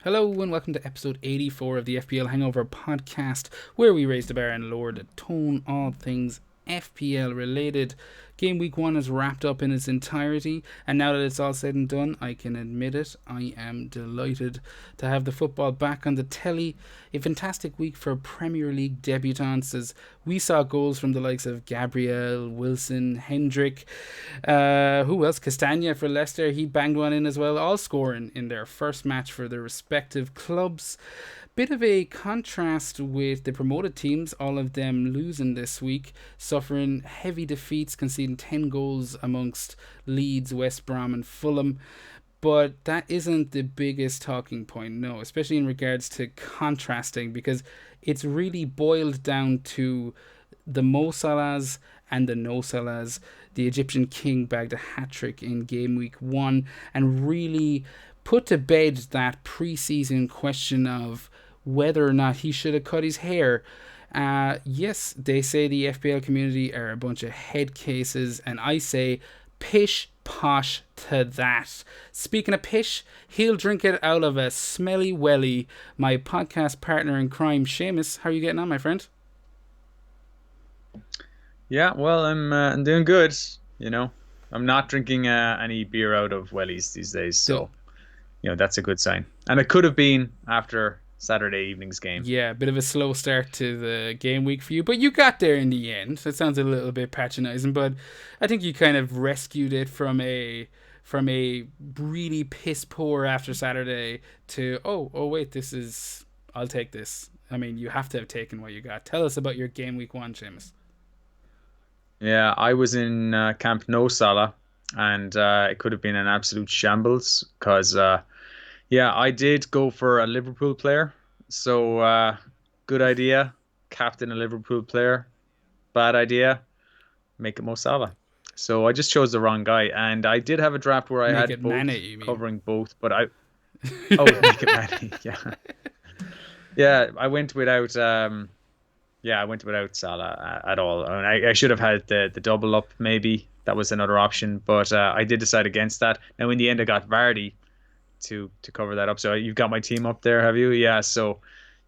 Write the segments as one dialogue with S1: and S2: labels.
S1: Hello and welcome to episode 84 of the FPL Hangover podcast, where we raise the bar and lower the tone, all things FPL related. Game week 1 is wrapped up in its entirety, and now that it's all said and done, I can admit it, I am delighted to have the football back on the telly. A fantastic week for Premier League debutants, as we saw goals from the likes of Gabriel, Wilson, Hendrick, who else? Castagna for Leicester, he banged one in as well, all scoring in their first match for their respective clubs. Bit of a contrast with the promoted teams, all of them losing this week, suffering heavy defeats, conceding 10 goals amongst Leeds, West Brom and Fulham. But that isn't the biggest talking point, no, especially in regards to contrasting, because it's really boiled down to the Mo Salahs and the No Salahs. The Egyptian king bagged a hat-trick in game week 1 and really put to bed that pre-season question of whether or not he should have cut his hair. Yes, they say the FPL community are a bunch of head cases, and I say pish posh to that. Speaking of pish, he'll drink it out of a smelly welly. My podcast partner in crime, Seamus, how are you getting on, my friend?
S2: Yeah, well, I'm doing good. You know, I'm not drinking any beer out of wellies these days,
S1: Still,
S2: so that's a good sign. And it could have been after Saturday evening's game.
S1: yeah, a bit of a slow start to the game week for you, but you got there in the end. It sounds a little bit patronizing, but I think you kind of rescued it from a really piss poor after Saturday to oh wait, this is, I'll take this. I mean, you have to have taken what you got. Tell us about your game week 1, Seamus.
S2: Yeah, I was in Camp No Salah, and it could have been an absolute shambles because yeah, I did go for a Liverpool player. So good idea, captain a Liverpool player. Bad idea, make it Mo Salah. So I just chose the wrong guy, and I did have a draft where I
S1: Make
S2: had
S1: it Mane,
S2: both
S1: you mean?
S2: covering both, but I oh make it Manny, yeah, yeah. I went without Salah at all. I mean, I should have had the double up maybe. That was another option, but I did decide against that. Now in the end, I got Vardy to cover that up. So you've got my team up there, have you? Yeah. So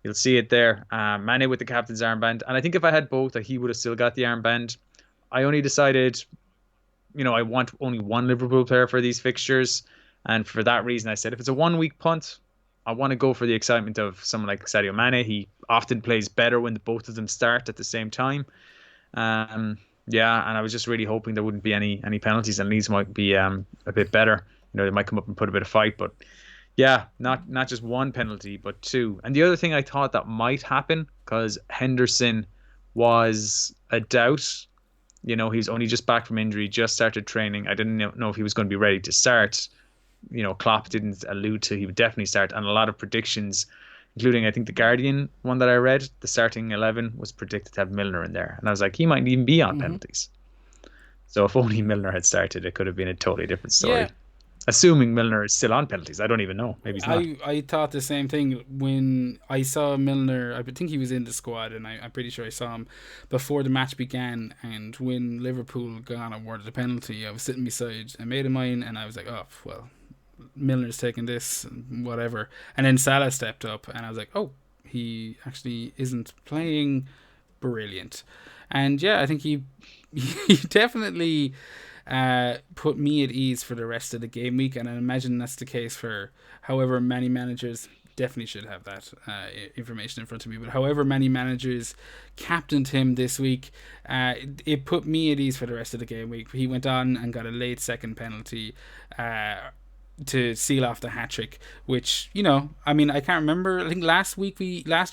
S2: you'll see it there. Mane with the captain's armband, and I think if I had both, he would have still got the armband. I only decided, I want only one Liverpool player for these fixtures. And for that reason, I said if it's a 1 week punt, I want to go for the excitement of someone like Sadio Mane. He often plays better when both of them start at the same time. Um, yeah, and I was just really hoping there wouldn't be any penalties, and Leeds might be a bit better. They might come up and put a bit of fight, but yeah, not just one penalty, but two. And the other thing I thought that might happen, because Henderson was a doubt. He's only just back from injury, just started training. I didn't know if he was going to be ready to start. Klopp didn't allude to he would definitely start, and a lot of predictions, including I think the Guardian one that I read, the starting 11 was predicted to have Milner in there, and I was like, he might even be on
S1: Mm-hmm.
S2: penalties. So if only Milner had started, it could have been a totally different
S1: Yeah,
S2: story. Assuming Milner is still on penalties, I don't even know. Maybe he's not.
S1: I thought the same thing when I saw Milner. I think he was in the squad, and I'm pretty sure I saw him before the match began. And when Liverpool got awarded a penalty, I was sitting beside a mate of mine, and I was like, "Oh well, Milner's taking this, whatever." And then Salah stepped up, and I was like, "Oh, he actually isn't playing brilliant." And yeah, I think he he definitely put me at ease for the rest of the game week, and I imagine that's the case for however many managers. Definitely should have that information in front of me. But however many managers captained him this week, it put me at ease for the rest of the game week. He went on and got a late second penalty to seal off the hat trick, which I mean, I can't remember. I think last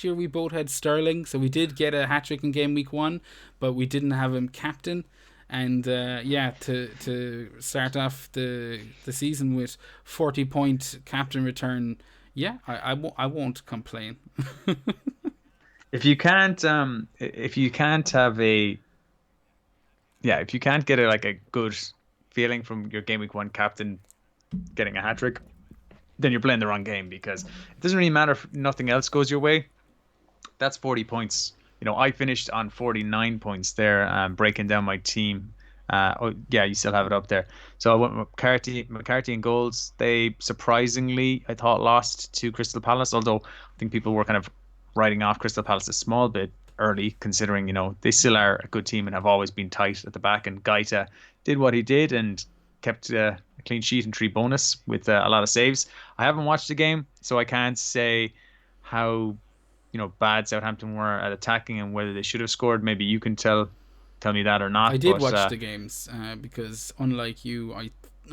S1: year we both had Sterling, so we did get a hat trick in game week 1, but we didn't have him captain. And yeah, to start off the season with 40-point captain return, yeah, I won't complain.
S2: If you can't have a yeah, if you can't get like a good feeling from your game week 1 captain getting a hat trick, then you're playing the wrong game, because it doesn't really matter if nothing else goes your way. That's 40 points. I finished on 49 points there, breaking down my team. Oh yeah, you still have it up there. So I went with McCarthy and goals. They surprisingly, I thought, lost to Crystal Palace. Although I think people were kind of writing off Crystal Palace a small bit early, considering they still are a good team and have always been tight at the back. And Gaita did what he did and kept a clean sheet and 3 bonus with a lot of saves. I haven't watched the game, so I can't say how bad Southampton were at attacking and whether they should have scored. Maybe you can tell me that or
S1: I
S2: not.
S1: did
S2: But
S1: watch the games because, unlike you,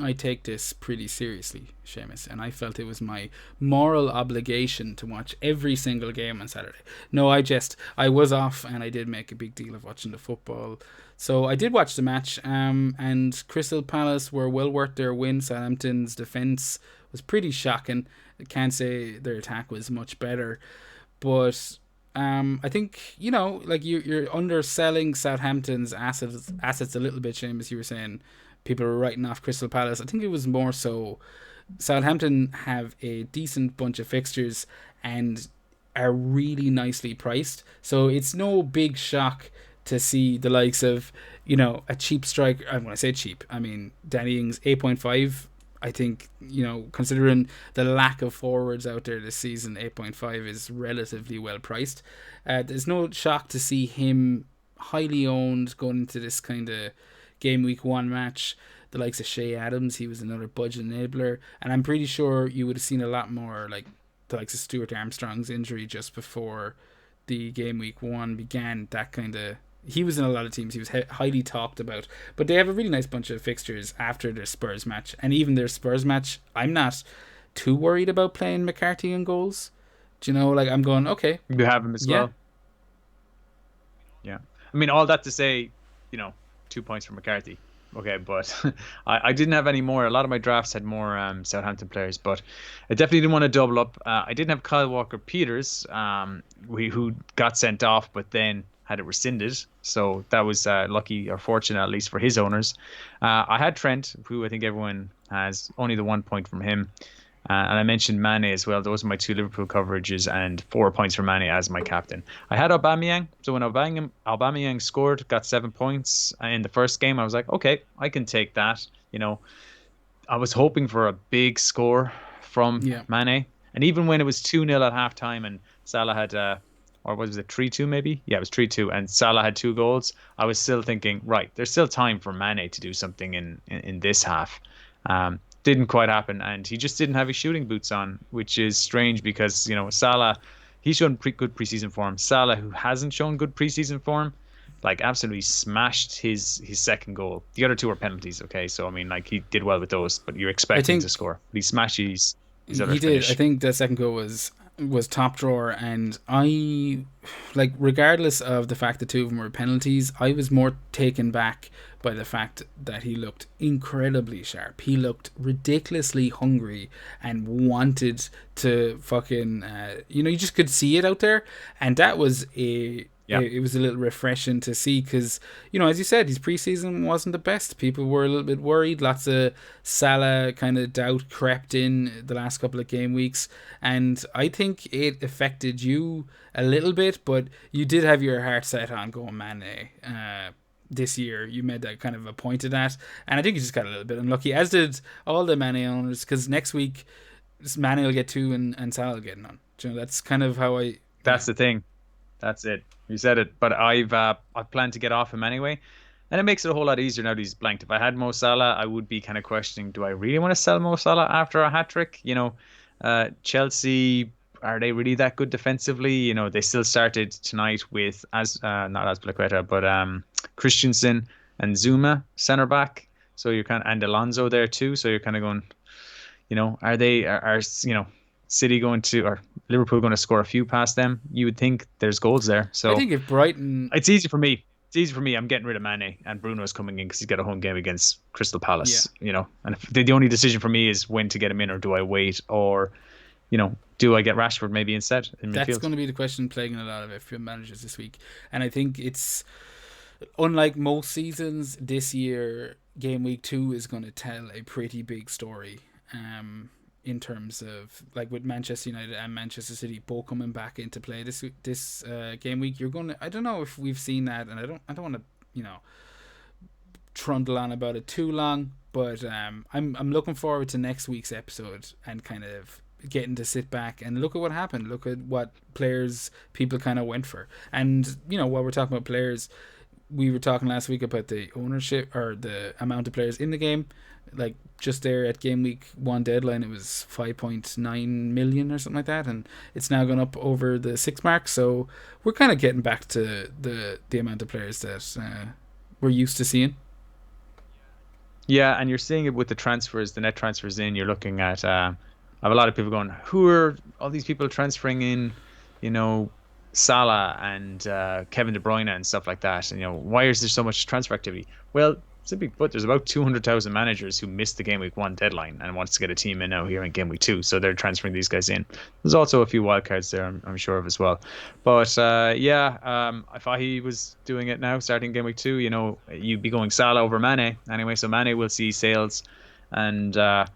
S1: I take this pretty seriously, Seamus, and I felt it was my moral obligation to watch every single game on Saturday. No, I was off, and I did make a big deal of watching the football. So I did watch the match, and Crystal Palace were well worth their win. Southampton's defence was pretty shocking. I can't say their attack was much better, but I think like you're underselling Southampton's assets a little bit, Shane, as you were saying. People were writing off Crystal Palace. I think it was more so Southampton have a decent bunch of fixtures and are really nicely priced. So it's no big shock to see the likes of, a cheap striker. When I say cheap, I mean Danny Ings 8.5. I think, considering the lack of forwards out there this season, 8.5 is relatively well priced. There's no shock to see him highly owned going into this kind of game week 1 match. The likes of Shea Adams, he was another budget enabler. And I'm pretty sure you would have seen a lot more like the likes of Stuart Armstrong's injury just before the game week 1 began. That kind of he was in a lot of teams. He was highly talked about. But they have a really nice bunch of fixtures after their Spurs match. And even their Spurs match, I'm not too worried about playing McCarthy in goals. Do you know, like I'm going, okay,
S2: you have him as
S1: yeah,
S2: well. Yeah. I mean, all that to say, 2 points for McCarthy. Okay, but I didn't have any more. A lot of my drafts had more Southampton players, but I definitely didn't want to double up. I didn't have Kyle Walker-Peters, who got sent off, but then had it rescinded. So that was lucky or fortunate, at least for his owners. I had Trent, who I think everyone has, only the 1 point from him. And I mentioned Mane as well. Those are my 2 Liverpool coverages and 4 points for Mane as my captain. I had Aubameyang. So when Aubameyang scored, got 7 points in the first game, I was like, okay, I can take that. I was hoping for a big score from
S1: yeah.
S2: Mane. And even when it was 2-0 at halftime and Salah had, or was it 3-2 maybe? Yeah, it was 3-2. And Salah had 2 goals. I was still thinking, right, there's still time for Mane to do something in this half. Didn't quite happen, and he just didn't have his shooting boots on, which is strange because Salah, he's shown good preseason form. Salah, who hasn't shown good preseason form, like absolutely smashed his second goal. The other two were penalties, okay, so I mean like he did well with those, but you're
S1: I
S2: expecting to
S1: think
S2: score. But he smashed his other
S1: he did. I
S2: finish.
S1: think the second goal was top drawer, and I like regardless of the fact the two of them were penalties, I was more taken back by the fact that he looked incredibly sharp. He looked ridiculously hungry and wanted to fucking you just could see it out there, and that was
S2: Yeah,
S1: it was a little refreshing to see because as you said, his preseason wasn't the best. People were a little bit worried. Lots of Salah kind of doubt crept in the last couple of game weeks, and I think it affected you a little bit, but you did have your heart set on going Mane this year. You made that kind of a point of that, and I think you just got a little bit unlucky, as did all the Mane owners, because next week Mane will get 2 and Salah will get none. That's kind of how I.
S2: that's the thing. That's it. You said it. But I've planned to get off him anyway. And it makes it a whole lot easier now that he's blanked. If I had Mo Salah, I would be kind of questioning, do I really want to sell Mo Salah after a hat trick? Chelsea, are they really that good defensively? They still started tonight with not Azpilicueta, but Christensen and Zuma centre back. So you're and Alonso there too. So you're kind of going, are they are City going to or Liverpool going to score a few past them? You would think there's goals there.
S1: I
S2: So
S1: think if Brighton.
S2: it's easy for me. It's easy for me. I'm getting rid of Mane and Bruno's coming in because he's got a home game against Crystal
S1: Yeah,
S2: Palace. And if the only decision for me is when to get him in, or do I wait, or do I get Rashford maybe instead in
S1: that's
S2: midfield?
S1: going to be the question plaguing a lot of FPL managers this week, and I think it's unlike most seasons this year. Game week 2 is going to tell a pretty big story. In terms of like with Manchester United and Manchester City both coming back into play this game week, you're going to. I don't know if we've seen that, and I don't want to trundle on about it too long, but I'm looking forward to next week's episode and kind of getting to sit back and look at what happened, look at what players people kind of went for. And while we're talking about players, we were talking last week about the ownership or the amount of players in the game. Like just there at game week 1 deadline, it was 5.9 million or something like that, and it's now gone up over the 6 mark. So we're kind of getting back to the amount of players that we're used to seeing.
S2: Yeah, and you're seeing it with the transfers, the net transfers in. You're looking at I have a lot of people going, who are all these people transferring in, Salah and Kevin De Bruyne and stuff like that. And why is there so much transfer activity? Well, simply put, there's about 200,000 managers who missed the game week 1 deadline and wants to get a team in now here in game week 2, so they're transferring these guys in. There's also a few wildcards there, I'm sure of as well. But if I was doing it now, starting game week 2, you'd be going Salah over Mane anyway. So Mane will see sales, and I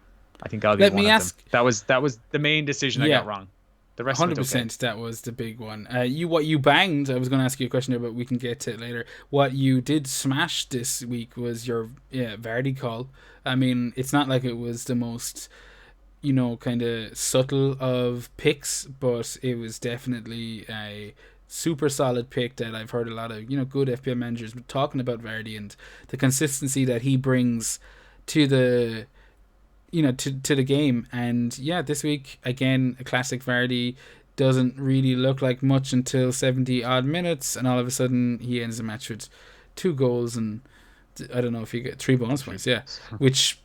S2: think I'll be
S1: Let
S2: one
S1: me
S2: of
S1: ask.
S2: them. That was the main decision I
S1: Yeah.
S2: got wrong. The rest
S1: 100%,
S2: of it, okay.
S1: that was the big one. What you banged, I was going to ask you a question there, but we can get to it later. What you did smash this week was your Vardy call. I mean, it's not like it was the most, kind of subtle of picks, but it was definitely a super solid pick that I've heard a lot of, good FPL managers talking about Vardy and the consistency that he brings to the to the game. And yeah, this week again, a classic Vardy, doesn't really look like much until 70 odd minutes, and all of a sudden he ends the match with 2 goals and I don't know if you get 3 bonus points, which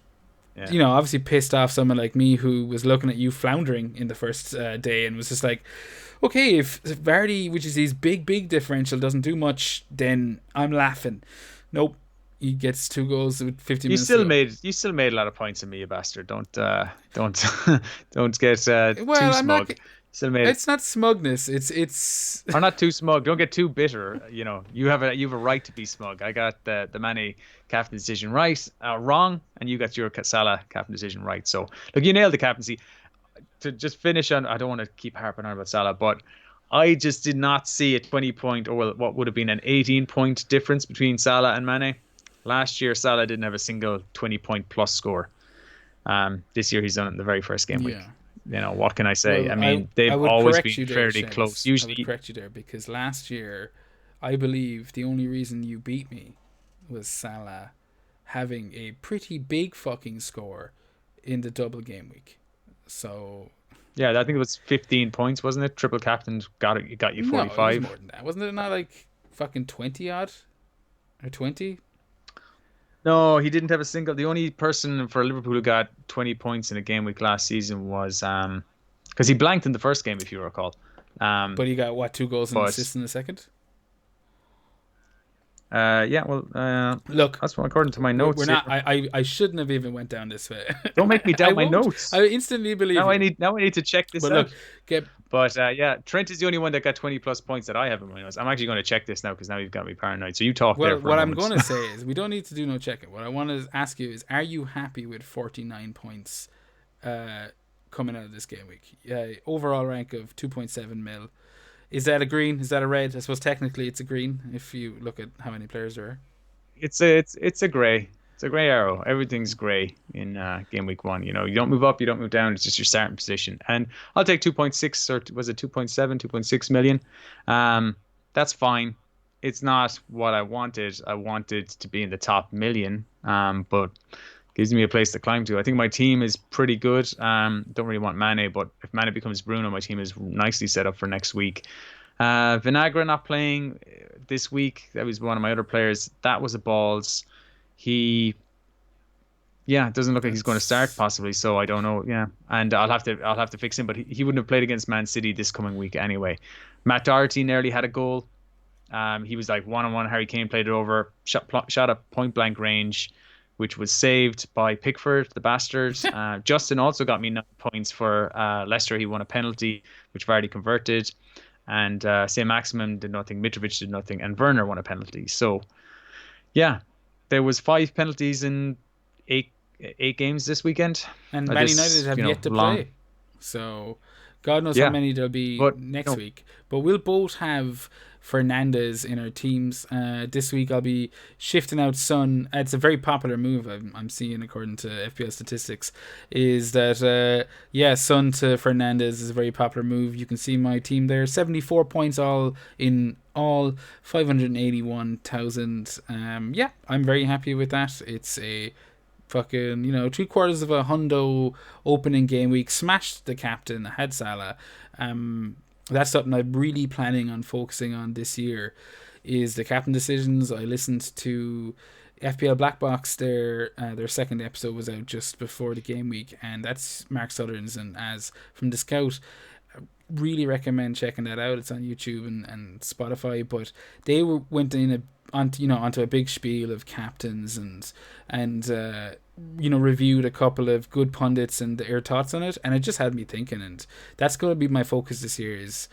S1: obviously pissed off someone like me who was looking at you floundering in the first day and was just like, okay, if Vardy, which is his big differential, doesn't do much, then I'm laughing. Nope. He gets 2 goals with 50 minutes.
S2: You still made a lot of points in me, you bastard. Don't don't get too smug.
S1: It's not smugness. It's
S2: or not too smug. Don't get too bitter. You have a right to be smug. I got the Mane captain decision wrong, and you got your Salah captain decision right. So look, you nailed the captaincy. To just finish on, I don't want to keep harping on about Salah, but I just did not see a 20-point, or what would have been an 18-point difference between Salah and Mane. Last year, Salah didn't have a single 20-point plus score. This year, he's done it in the very first game week. What can I say?
S1: Well,
S2: they've always been
S1: there,
S2: fairly
S1: Seamus.
S2: close.
S1: Usually, I would correct you there, because last year, I believe the only reason you beat me was Salah having a pretty big fucking score in the double game week. So
S2: yeah, I think it was 15 points, wasn't it? Triple captain got you 45.
S1: No, it was more than that. Wasn't it not like fucking 20 odd or 20?
S2: No, he didn't have a single. The only person for Liverpool who got 20 points in a game week last season was because he blanked in the first game, if you recall.
S1: But he got 2 goals and an assist in the second.
S2: Look, that's what according to my notes.
S1: We're not. I shouldn't have even went down this way.
S2: Don't make me doubt my notes.
S1: I instantly believe.
S2: Now I need to check this out.
S1: Look,
S2: Trent is the only one that got 20 plus points that I have in my notes. I'm actually going to check this now because now you've got me paranoid. So you talk there.
S1: What I'm going to say is we don't need to do no checking. What I want to ask you is, are you happy with 49 points coming out of this game week? Overall rank of 2.7 mil. Is that a green? Is that a red? I suppose technically it's a green if you look at how many players there are.
S2: It's a gray. It's a gray arrow. Everything's gray in game week 1. You don't move up, you don't move down. It's just your starting position. And I'll take 2.6 or was it 2.7, 2.6 million. That's fine. It's not what I wanted. I wanted to be in the top million. But gives me a place to climb to. I think my team is pretty good. Don't really want Mane, but if Mane becomes Bruno, my team is nicely set up for next week. Vinagre not playing this week. That was one of my other players. That was a balls. It doesn't look like he's going to start possibly. So I don't know. Yeah, and I'll have to fix him. But he wouldn't have played against Man City this coming week anyway. Matt Doherty nearly had a goal. He was like 1-on-1. Harry Kane played it over. Shot at point blank range, which was saved by Pickford, the bastard. Justin also got me 9 points for Leicester. He won a penalty, which Vardy converted. And St. Maximin did nothing. Mitrovic did nothing. And Werner won a penalty. So, yeah, there was 5 penalties in 8 games this weekend.
S1: And Man United have yet to play. So, God knows how many there'll be next week. But we'll both have Fernandez in our teams. This week I'll be shifting out Son. It's a very popular move I'm seeing according to FPL statistics. Is that Son to Fernandez is a very popular move. You can see my team there, 74 points all in all, 581,000. I'm very happy with that. It's a fucking 3/4 of a hundo opening game week. Smashed the captain. Had Salah. That's something I'm really planning on focusing on this year, is the captain decisions. I listened to FPL Black Box. Their second episode was out just before the game week, and that's Mark Sutherland's and as from the Scout. Really recommend checking that out. It's on YouTube and Spotify. But they went onto a big spiel of captains and reviewed a couple of good pundits and their thoughts on it, and it just had me thinking. And that's going to be my focus this year, is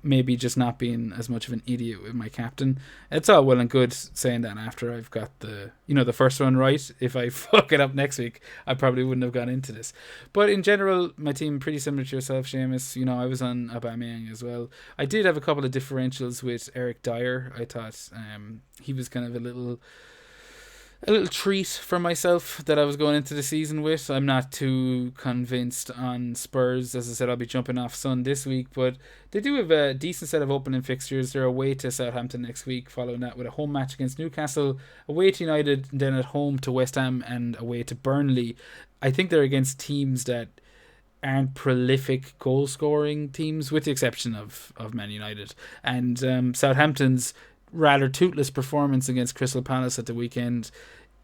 S1: maybe just not being as much of an idiot with my captain. It's all well and good saying that after I've got the first one right. If I fuck it up next week, I probably wouldn't have gone into this. But in general, my team pretty similar to yourself, Seamus. I was on Aubameyang as well. I did have a couple of differentials with Eric Dyer. I thought he was kind of a little treat for myself that I was going into the season with. I'm not too convinced on Spurs. As I said, I'll be jumping off Son this week, but they do have a decent set of opening fixtures. They're away to Southampton next week, following that with a home match against Newcastle, away to United, and then at home to West Ham and away to Burnley. I think they're against teams that aren't prolific goal scoring teams, with the exception of Man United. And Southampton's rather toothless performance against Crystal Palace at the weekend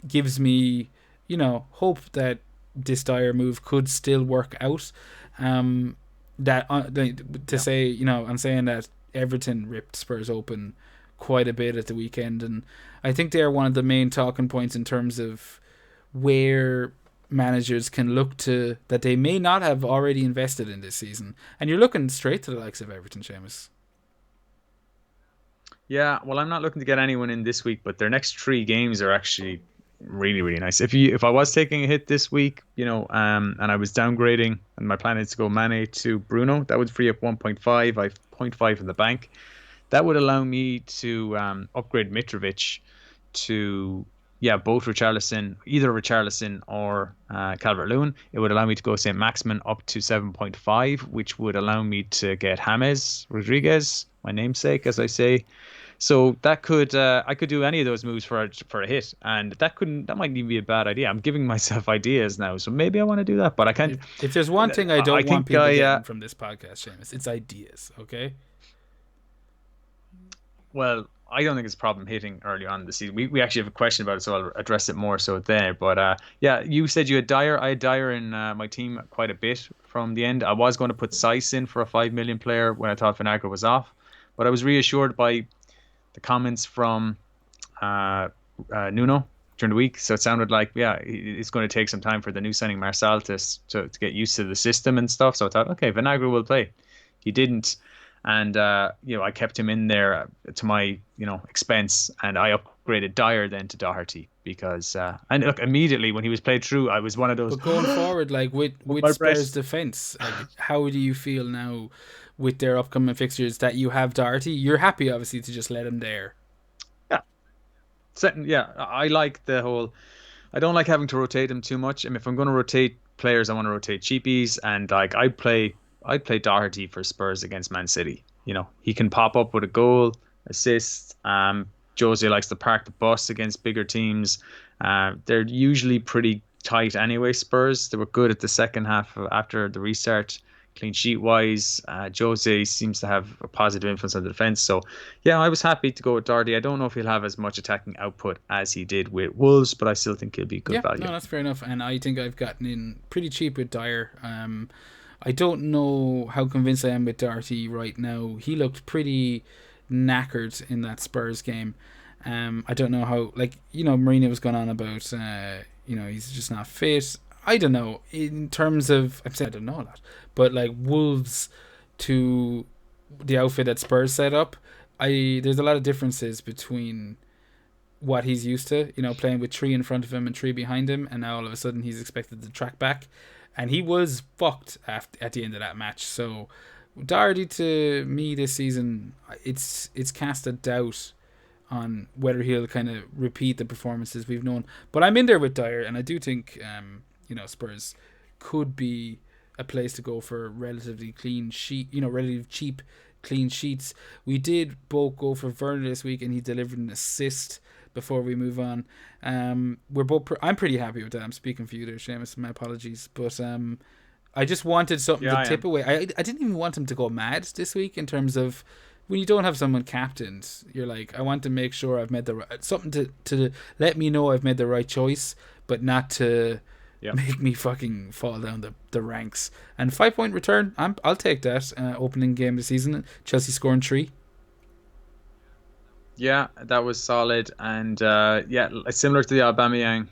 S1: gives me, hope that this Dyer move could still work out. I'm saying that Everton ripped Spurs open quite a bit at the weekend, and I think they're one of the main talking points in terms of where managers can look to that they may not have already invested in this season. And you're looking straight to the likes of Everton, Seamus.
S2: Yeah, well, I'm not looking to get anyone in this week, but their next 3 games are actually really, really nice. If I was taking a hit this week, and I was downgrading, and my plan is to go Mane to Bruno, that would free up 1.5. I have 0.5 in the bank. That would allow me to upgrade Mitrovic to both either Richarlison or Calvert-Lewin. It would allow me to go St. Maximin up to 7.5, which would allow me to get James Rodriguez, my namesake, as I say. So that could I could do any of those moves for a hit, and that might even be a bad idea. I'm giving myself ideas now, so maybe I want to do that, but I can't.
S1: If there's one thing I don't want people getting from this podcast, Seamus, it's ideas. Okay.
S2: Well, I don't think it's a problem hitting early on in the season. We actually have a question about it, so I'll address it more so there. But you said you had Dyer. I had Dyer in my team quite a bit from the end. I was going to put Seiss in for a 5 million player when I thought Vinagre was off, but I was reassured by the comments from Nuno during the week. So it sounded like, it's going to take some time for the new signing Marçal to get used to the system and stuff. So I thought, okay, Vinagre will play. He didn't. And, I kept him in there to my, expense. And I upgraded Dyer then to Doherty because, and look, immediately when he was played through, I was one of those.
S1: But going forward, like with Spurs' defence, like, how do you feel now with their upcoming fixtures that you have Doherty? You're happy, obviously, to just let him there.
S2: Yeah. I like the whole. I don't like having to rotate him too much. I mean, if I'm going to rotate players, I want to rotate cheapies, and like I'd play Doherty for Spurs against Man City. He can pop up with a goal, assist. Jose likes to park the bus against bigger teams. They're usually pretty tight anyway. Spurs, they were good at the second half after the restart. Clean sheet wise, Jose seems to have a positive influence on the defense. So, I was happy to go with Doherty. I don't know if he'll have as much attacking output as he did with Wolves, but I still think he'll be good value.
S1: No, that's fair enough. And I think I've gotten in pretty cheap with Dyer. I don't know how convinced I am with Doherty right now. He looked pretty knackered in that Spurs game. I don't know how, Mourinho was going on about, he's just not fit. I don't know. In terms of, I'm saying I don't know a lot, but like Wolves to the outfit that Spurs set up, there's a lot of differences between what he's used to, playing with 3 in front of him and 3 behind him, and now all of a sudden he's expected to track back, and he was fucked at the end of that match. So Doherty to me this season, it's cast a doubt on whether he'll kind of repeat the performances we've known. But I'm in there with Dyer, and I do think Spurs could be a place to go for relatively clean sheet, relatively cheap clean sheets. We did both go for Werner this week, and he delivered an assist. Before we move on, we're both. I'm pretty happy with that. I'm speaking for you there, Seamus. My apologies, but I just wanted something to tip away. I didn't even want him to go mad this week in terms of when you don't have someone captained. You're like, I want to make sure I've made the right something to let me know I've made the right choice, but not to make me fucking fall down the ranks. And 5-point return, I'll take that. Opening game of the season, Chelsea scoring 3.
S2: Yeah, that was solid, and similar to the Aubameyang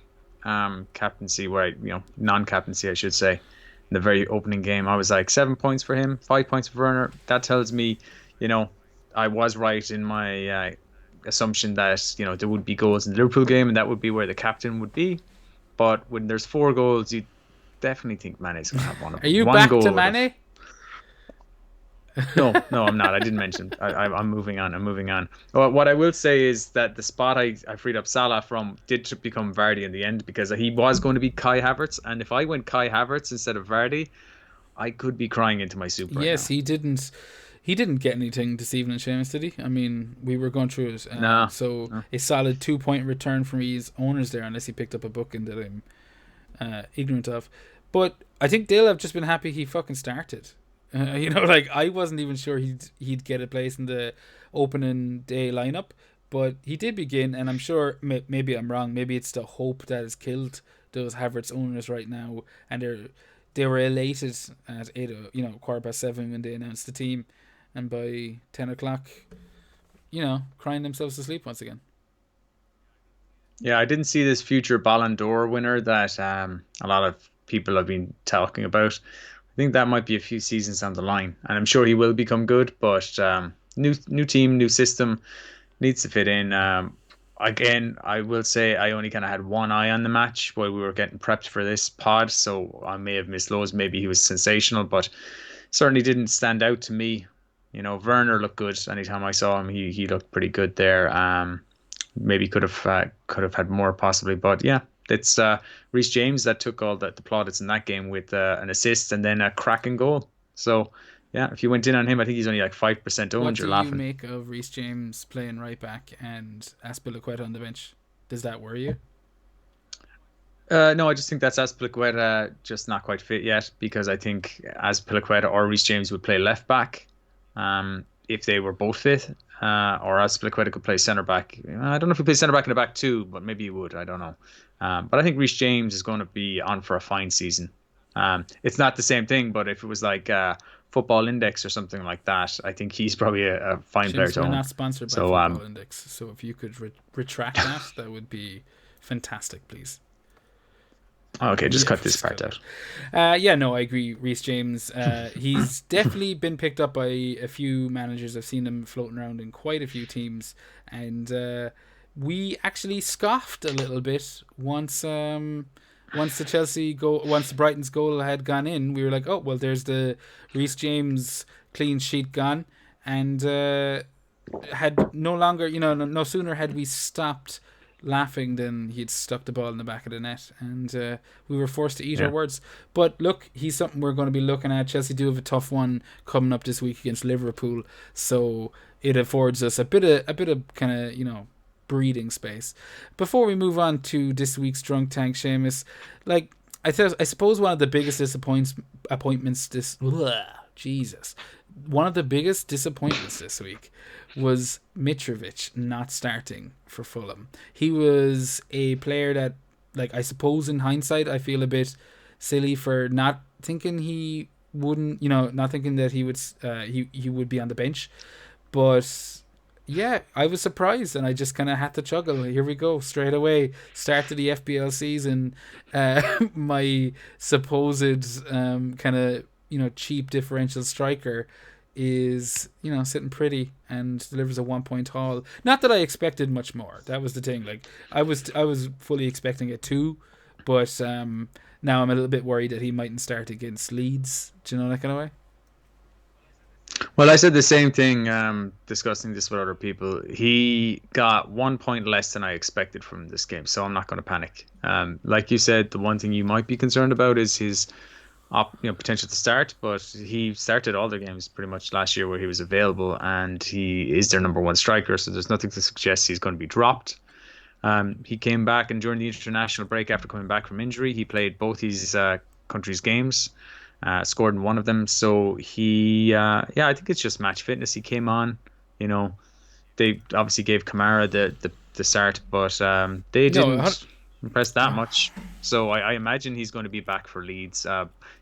S2: captaincy, where non-captaincy, I should say, in the very opening game, I was like 7 points for him, 5 points for Werner. That tells me, I was right in my assumption that there would be goals in the Liverpool game, and that would be where the captain would be. But when there's 4 goals, you definitely think Mane's gonna have one of them.
S1: Are you
S2: one
S1: back
S2: goal
S1: to Mane?
S2: No, I'm not. I didn't mention. I'm moving on. Well, what I will say is that the spot I freed up Salah from did become Vardy in the end, because he was going to be Kai Havertz, and if I went Kai Havertz instead of Vardy, I could be crying into my soup right now.
S1: He didn't. He didn't get anything this evening, Seamus, did he? I mean, we were going through it.
S2: No.
S1: A solid 2-point return from his owners there, unless he picked up a booking that I'm ignorant of. But I think they'll have just been happy he fucking started. I wasn't even sure he'd get a place in the opening day lineup, but he did begin, and I'm sure maybe I'm wrong. Maybe it's the hope that has killed those Havertz owners right now, and they were elated at 7:15 when they announced the team, and by 10 o'clock, crying themselves to sleep once again.
S2: Yeah, I didn't see this future Ballon d'Or winner that a lot of people have been talking about. I think that might be a few seasons down the line, and I'm sure he will become good. But new team, new system, needs to fit in. Again, I will say I only kind of had one eye on the match while we were getting prepped for this pod, so I may have missed loads. Maybe he was sensational, but certainly didn't stand out to me. Werner looked good. Anytime I saw him, he looked pretty good there. Maybe could have had more possibly, but yeah. It's Reece James that took all the plaudits in that game with an assist and then a cracking goal. So, yeah, if you went in on him, I think he's only like 5% owned. You're laughing.
S1: What do you make of Reece James playing right back and Azpilicueta on the bench? Does that worry you?
S2: No, I just think that's Azpilicueta just not quite fit yet, because I think Azpilicueta or Reece James would play left back if they were both fit. Or Azpilicueta could play centre back. I don't know if he plays centre back in the back too, but maybe he would. I don't know. But I think Reece James is going to be on for a fine season. It's not the same thing, but if it was like Football Index or something like that, I think he's probably a fine player to own.
S1: We're not sponsored by Football Index, so if you could retract that would be fantastic, please.
S2: Okay, just cut this part out.
S1: I agree. Reece James, he's definitely been picked up by a few managers. I've seen him floating around in quite a few teams, and we actually scoffed a little bit once the Brighton's goal had gone in. We were like, oh well, there's the Reece James clean sheet gone, and had no sooner had we stopped laughing than he'd stuck the ball in the back of the net, and we were forced to eat our words. But look, he's something we're going to be looking at. Chelsea do have a tough one coming up this week against Liverpool, so it affords us a bit of kind of breathing space. Before we move on to this week's drunk tank, Seamus, I suppose one of the biggest disappointments this week was Mitrovic not starting for Fulham. He was a player that, I suppose in hindsight, I feel a bit silly for not thinking he wouldn't, not thinking that he would he would be on the bench. But yeah, I was surprised, and I just kind of had to chuckle. Here we go, straight away, start to the FPL season. My supposed kind of cheap differential striker is sitting pretty and delivers a 1-point haul. Not that I expected much more. That was the thing. I was fully expecting a 2, but now I'm a little bit worried that he mightn't start against Leeds. Do you know, that kind of way?
S2: Well, I said the same thing, discussing this with other people. He got 1 point less than I expected from this game, so I'm not going to panic. Like you said, the one thing you might be concerned about is his potential to start, but he started all their games pretty much last year where he was available, and he is their number one striker, so there's nothing to suggest he's going to be dropped. He came back, and during the international break after coming back from injury, he played both his country's games, scored in one of them. So yeah, I think it's just match fitness. He came on, you know, they obviously gave Kamara the start, but they
S1: No,
S2: didn't impress that much. So I imagine he's going to be back for Leeds,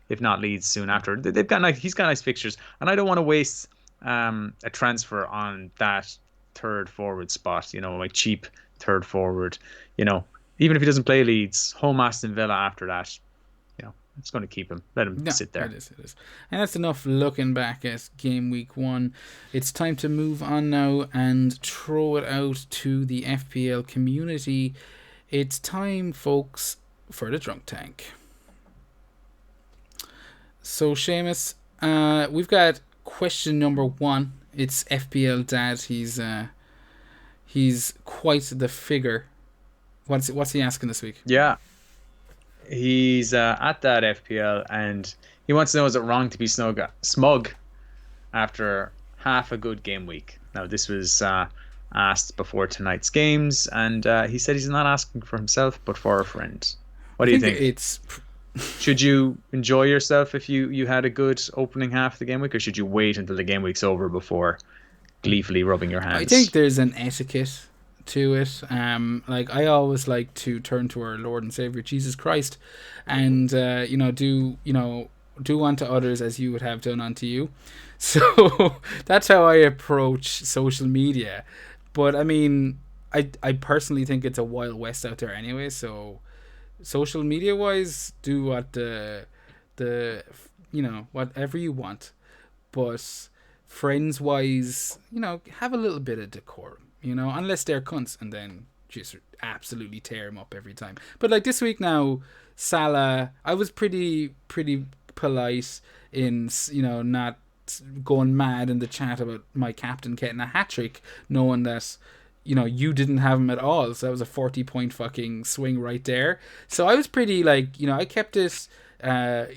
S2: if not Leeds soon after. They've got he's got nice fixtures, and I don't want to waste a transfer on that third forward spot. Like cheap third forward. Even if he doesn't play Leeds, home Aston Villa after that. It's going to keep him. Let him
S1: no,
S2: sit there.
S1: it is. And that's enough looking back at game week 1. It's time to move on now and throw it out to the FPL community. It's time, folks, for the drunk tank. So, Seamus, we've got question number 1. It's FPL Dad. He's quite the figure. What's he asking this week?
S2: Yeah, he's at that FPL, and he wants to know, is it wrong to be smug after half a good game week? Now, this was asked before tonight's games, and he said he's not asking for himself, but for a friend. What do you think? Should you enjoy yourself if you had a good opening half of the game week, or should you wait until the game week's over before gleefully rubbing your hands?
S1: I think there's an etiquette to it. I always like to turn to our Lord and Savior Jesus Christ, and do unto others as you would have done unto you. So that's how I approach social media. But I mean, I personally think it's a wild west out there anyway. So social media wise, do what the whatever you want. But friends wise, have a little bit of decorum. Unless they're cunts, and then just absolutely tear them up every time. But like this week now, Salah, I was pretty polite in not going mad in the chat about my captain getting a hat trick, knowing that you didn't have him at all. So that was a 40-point fucking swing right there. So I was pretty I kept it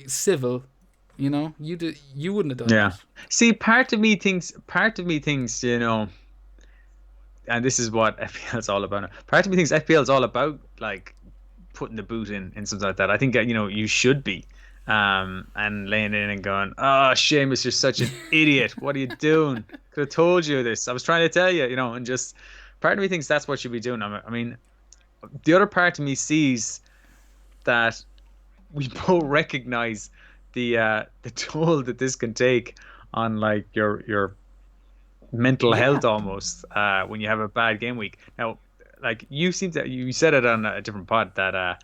S1: civil. You wouldn't have done that.
S2: See, part of me thinks, and this is what FPL is all about. Part of me thinks FPL is all about like putting the boot in and something like that. I think you should be, and laying in and going, "Oh, Seamus, you're such an idiot. What are you doing? Could have told you this. I was trying to tell you, and just part of me thinks that's what you should be doing. I mean, the other part of me sees that we both recognize the toll that this can take on like your mental health almost when you have a bad game week. Now, like you said it on a different pod that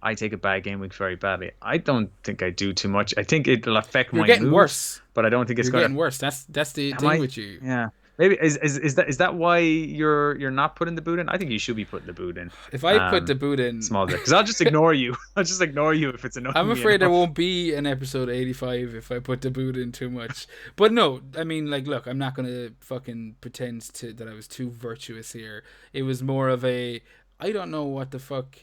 S2: I take a bad game week very badly. I don't think I do too much. I think it'll affect my mood. You're getting worse, but I don't think it's
S1: getting worse. That's the thing with you.
S2: Yeah. Maybe is that why you're not putting the boot in? I think you should be putting the boot in.
S1: If I put the boot in,
S2: small bit, because I'll just ignore you. I'll just ignore you if it's annoying.
S1: I'm afraid there won't be an episode 85 if I put the boot in too much. But no, I mean, look, I'm not gonna fucking pretend that I was too virtuous here. It was more of I don't know what the fuck,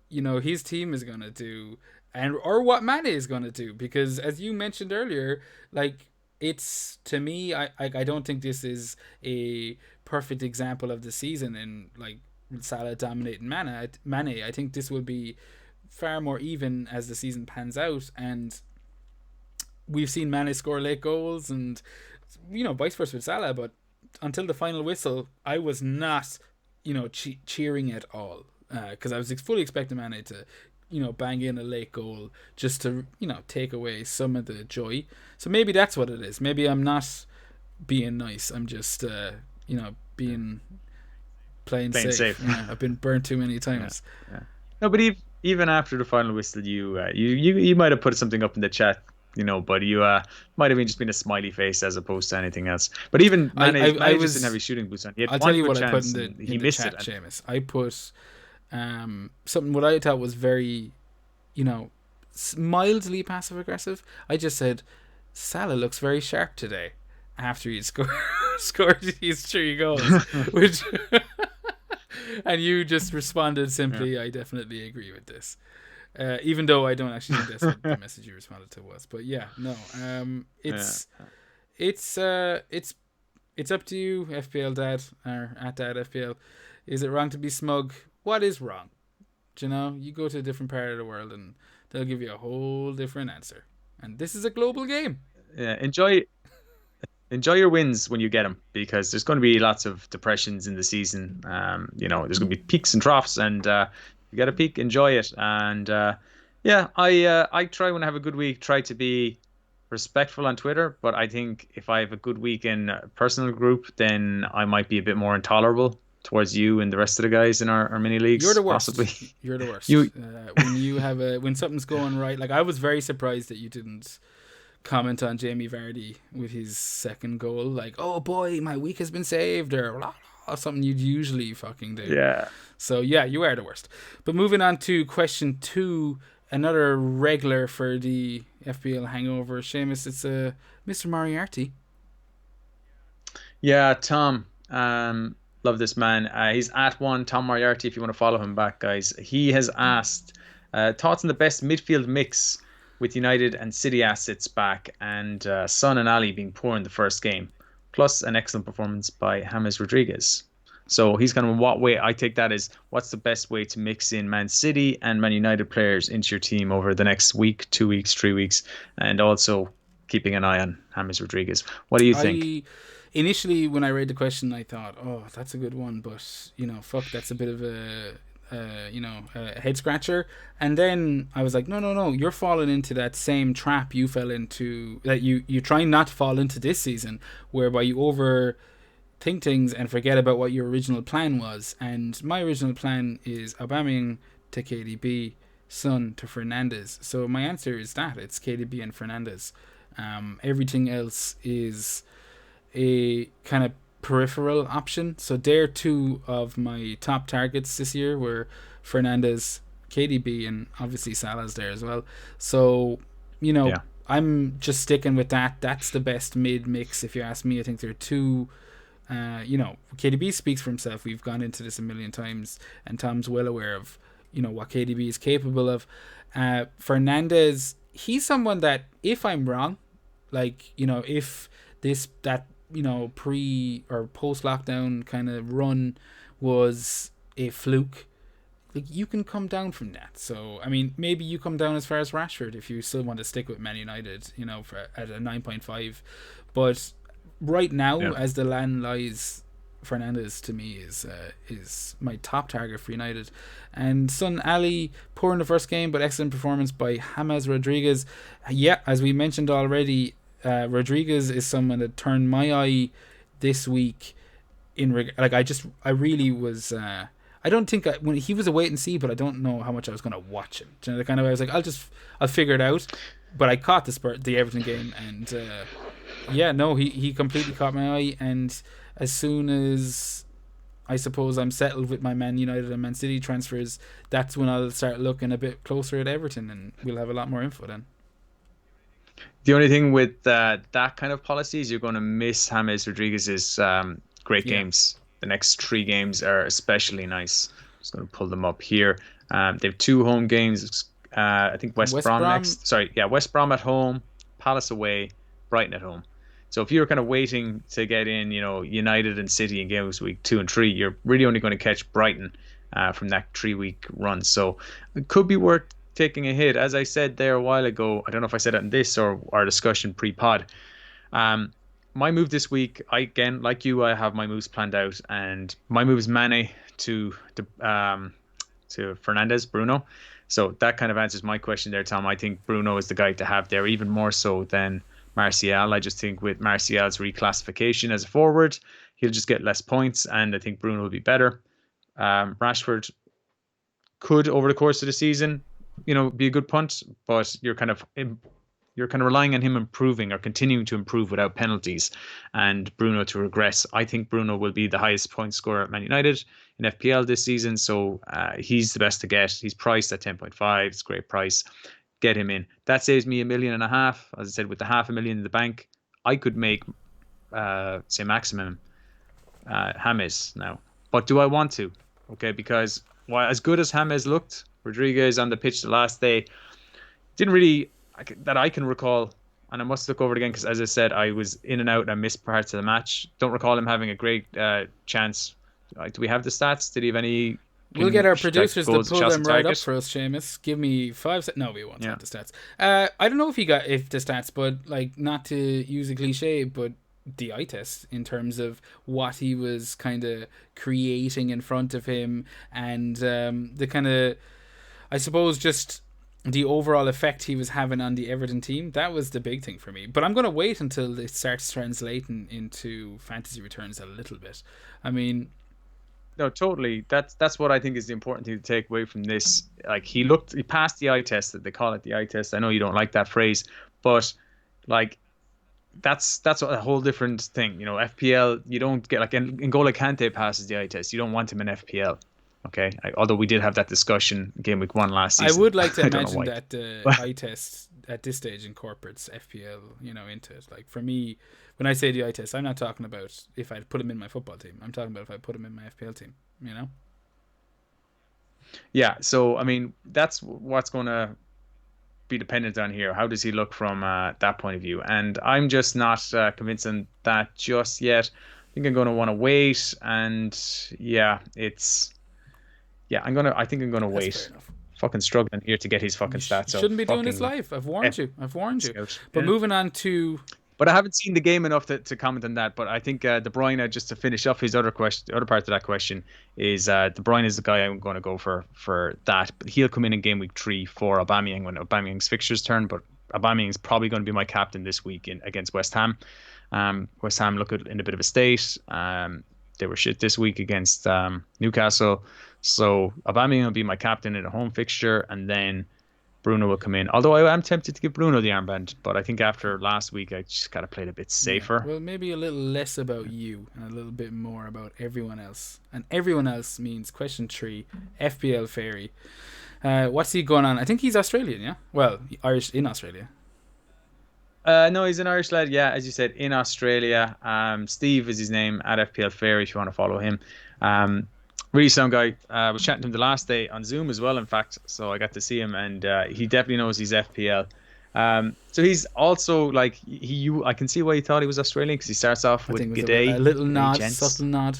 S1: his team is gonna do, or what Mane is gonna do, because as you mentioned earlier, like. It's, to me, I don't think this is a perfect example of the season in like Salah dominating Mane. I think this will be far more even as the season pans out, and we've seen Mane score late goals and vice versa with Salah. But until the final whistle, I was not cheering at all, because I was fully expecting Mane to bang in a late goal just to, take away some of the joy. So maybe that's what it is. Maybe I'm not being nice. I'm just, playing safe. Yeah, I've been burnt too many times.
S2: Yeah. No, but even after the final whistle, you might have put something up in the chat, but you might have just been a smiley face as opposed to anything else. But even Mane just didn't have his shooting boots on.
S1: I'll tell you what I put in the missed chat, Seamus. I put something what I thought was very, mildly passive aggressive. I just said Salah looks very sharp today, after he scored his 3 goals, which and you just responded
S2: Yeah.
S1: simply, "I definitely agree with this." Even though I don't actually think that's what the message you responded to was, but yeah, no,
S2: Yeah.
S1: it's it's up to you, FPL Dad or at Dad FPL. Is it wrong to be smug? What is wrong? Do you know, you go to a different part of the world and they'll give you a whole different answer. And this is a global game.
S2: Yeah. Enjoy your wins when you get them, because there's going to be lots of depressions in the season. There's going to be peaks and troughs, and you get a peak, enjoy it. And yeah, I try when I have a good week, try to be respectful on Twitter. But I think if I have a good week in a personal group, then I might be a bit more intolerable towards you and the rest of the guys in our mini
S1: You're
S2: leagues,
S1: the worst.
S2: possibly.
S1: You're the worst.
S2: You,
S1: When something's going right, like I was very surprised that you didn't comment on Jamie Vardy with his second goal, like, "Oh boy, my week has been saved," or blah, blah, something you'd usually fucking do.
S2: yeah,
S1: So yeah, you are the worst. But moving on to question 2, another regular for the FPL Hangover, Seamus. It's Mr. Moriarty.
S2: yeah, Tom. Love this man. He's at one Tom Moriarty. If you want to follow him back, guys, he has asked thoughts on the best midfield mix with United and City assets back, and Son and Ali being poor in the first game, plus an excellent performance by James Rodriguez. So he's kind of what way I take that is what's the best way to mix in Man City and Man United players into your team over the next week, 2 weeks, 3 weeks, and also keeping an eye on James Rodriguez. What do you think?
S1: I initially, when I read the question, I thought, "Oh, that's a good one," but fuck, that's a bit of a head scratcher. And then I was like, "No, no, no, you're falling into that same trap you fell into, that you try not to fall into this season, whereby you overthink things and forget about what your original plan was." And my original plan is Aubameyang to KDB, Son to Fernandez. So my answer is that it's KDB and Fernandez. Everything else is a kind of peripheral option. So they're two of my top targets this year were Fernandez, KDB, and obviously Salah's there as well. So, you know,
S2: Yeah.
S1: I'm just sticking with that. That's the best mid mix, if you ask me. I think they're two. KDB speaks for himself. We've gone into this a million times, and Tom's well aware of what KDB is capable of. Fernandez, he's someone that if I'm wrong, like if that pre or post lockdown kind of run was a fluke, like you can come down from that. So I mean, maybe you come down as far as Rashford if you still want to stick with Man United, at a 9.5. But right now,
S2: Yeah.
S1: as the land lies, Fernandez to me is my top target for United. And Son Ali, poor in the first game, but excellent performance by James Rodriguez. Yeah, as we mentioned already, Rodriguez is someone that turned my eye this week. I really was. I don't think when he was a wait and see, but I don't know how much I was going to watch him. The kind of way I was like, I'll figure it out. But I caught the Everton game, and yeah, no, he completely caught my eye. And as soon as I suppose I'm settled with my Man United and Man City transfers, that's when I'll start looking a bit closer at Everton, and we'll have a lot more info then.
S2: The only thing with that kind of policy is you're going to miss James Rodriguez's great
S1: Yeah.
S2: games. The next 3 games are especially nice. Just going to pull them up here. They have 2 home games. I think West
S1: West
S2: Brom
S1: Brom,
S2: next. Sorry, yeah, West Brom at home, Palace away, Brighton at home. So if you're kind of waiting to get in, United and City in games week 2 and 3, you're really only going to catch Brighton from that 3 week run. So it could be worth taking a hit. As I said there a while ago, I don't know if I said it in this or our discussion pre-pod. My move this week, again, like you, I have my moves planned out, and my move is Mane to Fernandez, Bruno. So that kind of answers my question there, Tom. I think Bruno is the guy to have there, even more so than Martial. I just think with Martial's reclassification as a forward, he'll just get less points, and I think Bruno will be better. Rashford could, over the course of the season, be a good punt, but you're kind of relying on him improving or continuing to improve without penalties, and Bruno to regress. I think Bruno will be the highest point scorer at Man United in FPL this season, so he's the best to get. He's priced at 10.5. It's a great price. Get him in. That saves me $1.5 million. As I said, with the $500,000 in the bank, I could make say maximum James now. But do I want to? Okay, because while as good as James looked, Rodriguez on the pitch the last day didn't really that I can recall. And I must look over it again because, as I said, I was in and out and I missed parts of the match. Don't recall him having a great chance. Do we have the stats? Did he have any
S1: We'll get our
S2: like
S1: producers to
S2: goals,
S1: pull
S2: shots on
S1: them right up
S2: target?
S1: for us, Seamus. Give me 5 seconds. No, we won't
S2: Yeah.
S1: have the stats. I don't know if the stats, but like not to use a cliche, but the eye test in terms of what he was kind of creating in front of him and the kind of, I suppose, just the overall effect he was having on the Everton team. That was the big thing for me. But I'm going to wait until it starts translating into fantasy returns a little bit. I mean,
S2: No, totally. That's what I think is the important thing to take away from this. Like he passed the eye test. That they call it the eye test. I know you don't like that phrase, but like that's a whole different thing. FPL, you don't get like N'Golo Kante passes the eye test. You don't want him in FPL. Okay, although we did have that discussion game week 1 last
S1: I
S2: season.
S1: would like to
S2: I don't know
S1: imagine
S2: why.
S1: that the eye test at this stage incorporates FPL, into it. Like for me, when I say the eye test, I'm not talking about if I put him in my football team. I'm talking about if I put him in my FPL team.
S2: Yeah, so I mean that's what's going to be dependent on here. How does he look from that point of view? And I'm just not convinced on that just yet. I think I'm going to want to wait. And yeah, I think I'm gonna
S1: That's fair
S2: wait.
S1: enough.
S2: Fucking struggling here to get his
S1: You
S2: fucking stats up.
S1: shouldn't be doing this
S2: Fucking
S1: live. I've warned
S2: F
S1: you. I've warned you.
S2: scout.
S1: But
S2: Yeah.
S1: moving on to
S2: But I haven't seen the game enough to comment on that. But I think De Bruyne, just to finish off his other question, the other part of that question is De Bruyne is the guy I'm going to go for that. But he'll come in game week 3 for Aubameyang when Aubameyang's fixtures turn. But Aubameyang's probably going to be my captain this week against West Ham. West Ham look in a bit of a state. They were shit this week against Newcastle. So Aubameyang will be my captain in a home fixture, and then Bruno will come in. Although I am tempted to give Bruno the armband, but I think after last week I just gotta play it a bit safer.
S1: well, maybe a little less about you and a little bit more about everyone else. And everyone else means question 3, FPL Fairy. What's he going on? I think he's Australian, yeah? Well, Irish in Australia.
S2: No, he's an Irish lad. Yeah, as you said, in Australia. Steve is his name at FPL Fair if you want to follow him. Really sound guy. I was chatting to him the last day on Zoom as well, in fact. So I got to see him, and he definitely knows he's FPL. So he's also like I can see why he thought he was Australian because he starts off
S1: I
S2: with
S1: think it was
S2: "G'day,
S1: a little
S2: g'day,
S1: nod,
S2: gents."
S1: subtle nod.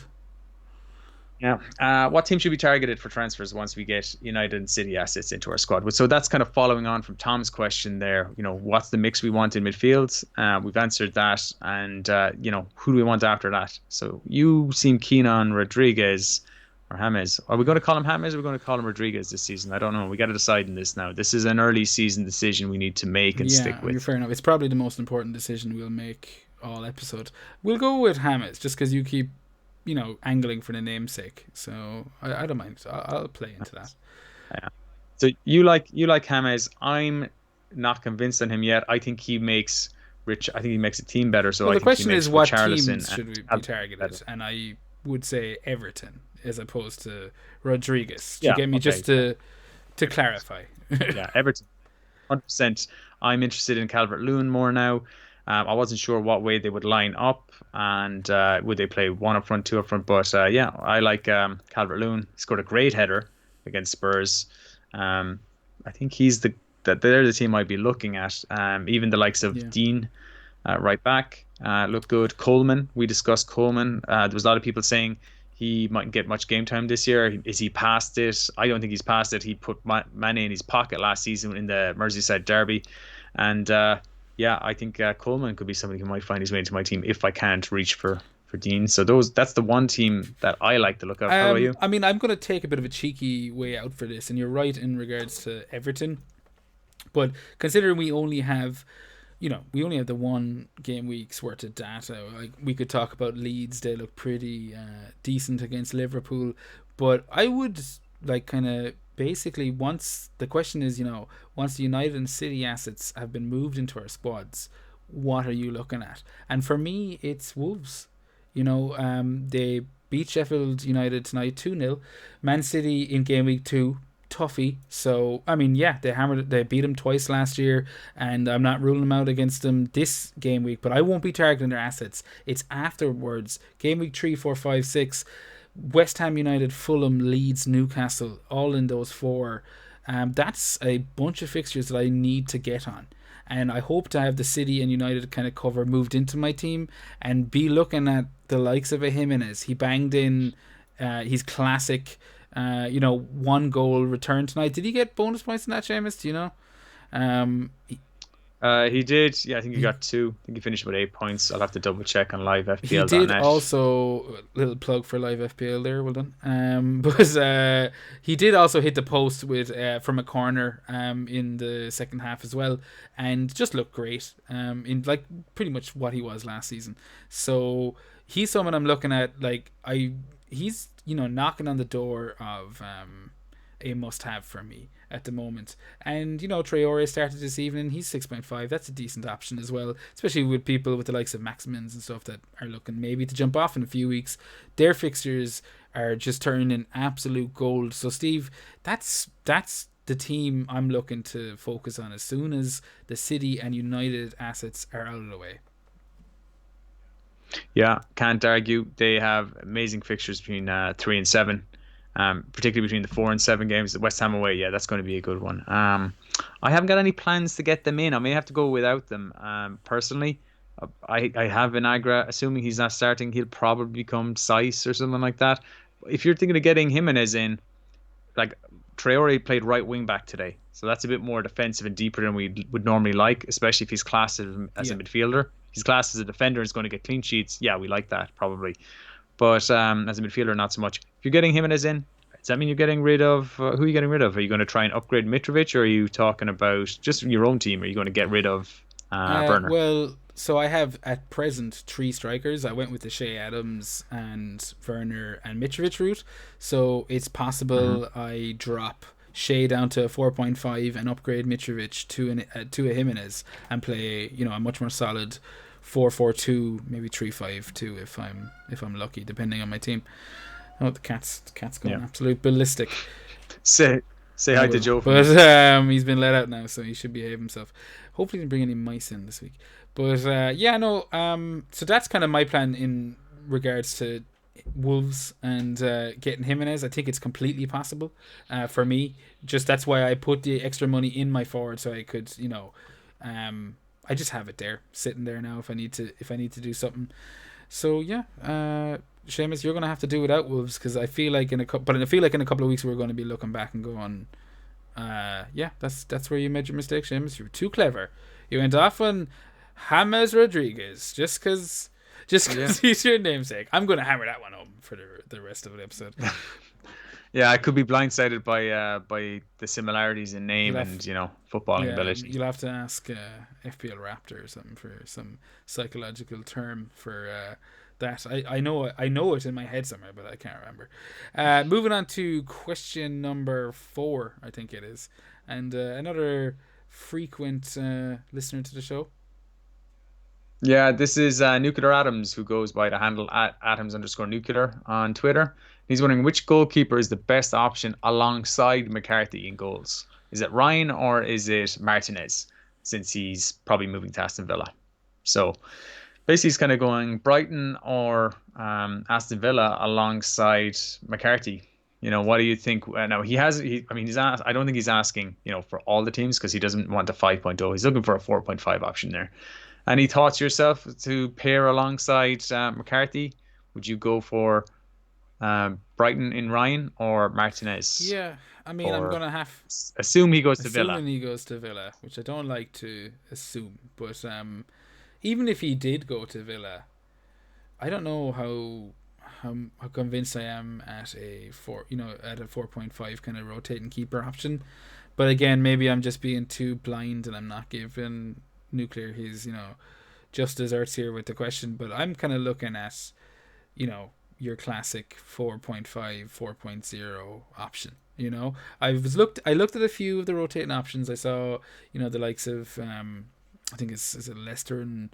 S2: Yeah. What team should be targeted for transfers once we get United and City assets into our squad? So that's kind of following on from Tom's question there. What's the mix we want in midfield? We've answered that. And, who do we want after that? So you seem keen on Rodriguez or James. Are we going to call him James or are we going to call him Rodriguez this season? I don't know. We got to decide in this now. This is an early season decision we need to make and stick
S1: You're
S2: with.
S1: fair enough. It's probably the most important decision we'll make all episode. We'll go with James just because you keep angling for the namesake. So I don't mind. So I'll play into that.
S2: Yeah. So you like James. I'm not convinced on him yet. I think he makes a team better. So
S1: Well,
S2: I
S1: the
S2: think he
S1: question
S2: makes
S1: is what
S2: Richarlison
S1: teams should we be targeted?
S2: better.
S1: And I would say Everton as opposed to Rodriguez.
S2: Yeah,
S1: Get me
S2: okay.
S1: just to clarify.
S2: Yeah, Everton, 100%. I'm interested in Calvert-Lewin more now. I wasn't sure what way they would line up and would they play 1 up front, 2 up front. But yeah, I like Calvert-Lewin. He scored a great header against Spurs. I think they're the team I'd be looking at. Even the likes of Dean, right back, look good. Coleman, we discussed Coleman. There was a lot of people saying he mightn't get much game time this year. Is he past it? I don't think he's past it. He put Mane in his pocket last season in the Merseyside derby. And yeah, I think Coleman could be somebody who might find his way into my team if I can't reach for Dean. So that's the one team that I like to look at. How about you?
S1: I mean, I'm going to take a bit of a cheeky way out for this, and you're right in regards to Everton. But considering we only have the 1 game week's worth of data, like we could talk about Leeds. They look pretty decent against Liverpool, but I would like kind of basically once the question is, once the United and City assets have been moved into our squads, what are you looking at? And for me, it's Wolves. They beat Sheffield United tonight 2-0. Man City in game week 2 toughie. So I mean, yeah, they beat them twice last year, and I'm not ruling them out against them this game week. But I won't be targeting their assets. It's afterwards. Game week 3, 4, 5, 6. West Ham United, Fulham, Leeds, Newcastle, all in those four. That's a bunch of fixtures that I need to get on. And I hope to have the City and United kind of cover moved into my team and be looking at the likes of a Jimenez. He banged in his classic, 1 goal return tonight. Did he get bonus points in that, Seamus? Do you know? Um,
S2: He did. Yeah, I think he got 2. I think he finished with 8 points. I'll have to double check on
S1: He did
S2: livefpl.net.
S1: also, little plug for live FPL there, well done. But he did also hit the post with from a corner in the second half as well, and just looked great in like pretty much what he was last season. So he's someone I'm looking at. He's knocking on the door of a must-have for me at the moment. And Traore started this evening. He's 6.5. That's a decent option as well, especially with people with the likes of Maximins and stuff that are looking maybe to jump off in a few weeks. Their fixtures are just turning absolute gold. So Steve, that's the team I'm looking to focus on as soon as the City and United assets are out of the way.
S2: Yeah, can't argue. They have amazing fixtures between 3 and 7. Particularly between the 4 and 7 games. The West Ham away, yeah, that's going to be a good one. I haven't got any plans to get them in. I may have to go without them. Personally, I have Vinagra. Assuming he's not starting, he'll probably become Sice or something like that. If you're thinking of getting Jimenez in, like Traore played right wing back today, so that's a bit more defensive and deeper than we would normally like, especially if he's classed as a midfielder. He's classed as a defender and is going to get clean sheets. Yeah, we like that probably. But as a midfielder, not so much. If you're getting Jimenez in, does that mean you're getting rid of who are you getting rid of? Are you going to try and upgrade Mitrovic, or are you talking about just your own team? Are you going to get rid of Werner?
S1: Well, so I have at present 3 strikers. I went with the Shea Adams and Werner and Mitrovic route. So it's possible I drop Shea down to 4.5 and upgrade Mitrovic to a Jimenez and play a much more solid 4-4-2, maybe 3-5-2 if I'm lucky, depending on my team. Oh, the cat's going absolute ballistic.
S2: Say hi to Joe.
S1: But he's been let out now, so he should behave himself. Hopefully, he didn't bring any mice in this week. But so that's kind of my plan in regards to Wolves and getting Jimenez. I think it's completely possible for me. Just that's why I put the extra money in my forward, so I could I just have it there, sitting there now if I need to do something. So yeah, Seamus, you're gonna have to do without Wolves because I feel like in a couple of weeks we're going to be looking back and going, that's where you made your mistake, Seamus. You were too clever. You went off on James Rodriguez just because he's your namesake. I'm gonna hammer that one home for the rest of the episode.
S2: Yeah, I could be blindsided by the similarities in name and footballing ability.
S1: You'll have to ask FPL Raptor or something for some psychological term for that. I know it in my head somewhere, but I can't remember. Moving on to question number 4, I think it is, and another frequent listener to the show.
S2: Yeah, this is Nuclear Adams, who goes by the handle at @Adams_Nuclear on Twitter. He's wondering which goalkeeper is the best option alongside McCarthy in goals. Is it Ryan or is it Martinez, since he's probably moving to Aston Villa? So basically he's kind of going Brighton or Aston Villa alongside McCarthy. What do you think? Now he's asked, I don't think he's asking, for all the teams because he doesn't want a 5.0. He's looking for a 4.5 option there. Any thoughts yourself to pair alongside McCarthy? Would you go for Brighton in Ryan or Martinez?
S1: Yeah, I mean, I'm gonna have
S2: assume he goes to Villa.
S1: Assuming he goes to Villa, which I don't like to assume, but even if he did go to Villa, I don't know how convinced I am at a 4.5 kind of rotating keeper option. But again, maybe I'm just being too blind and I'm not giving Nuclear his just desserts here with the question. But I'm kind of looking at your classic 4.5 4.0 option. I looked at a few of the rotating options. I saw the likes of I think is it Leicester and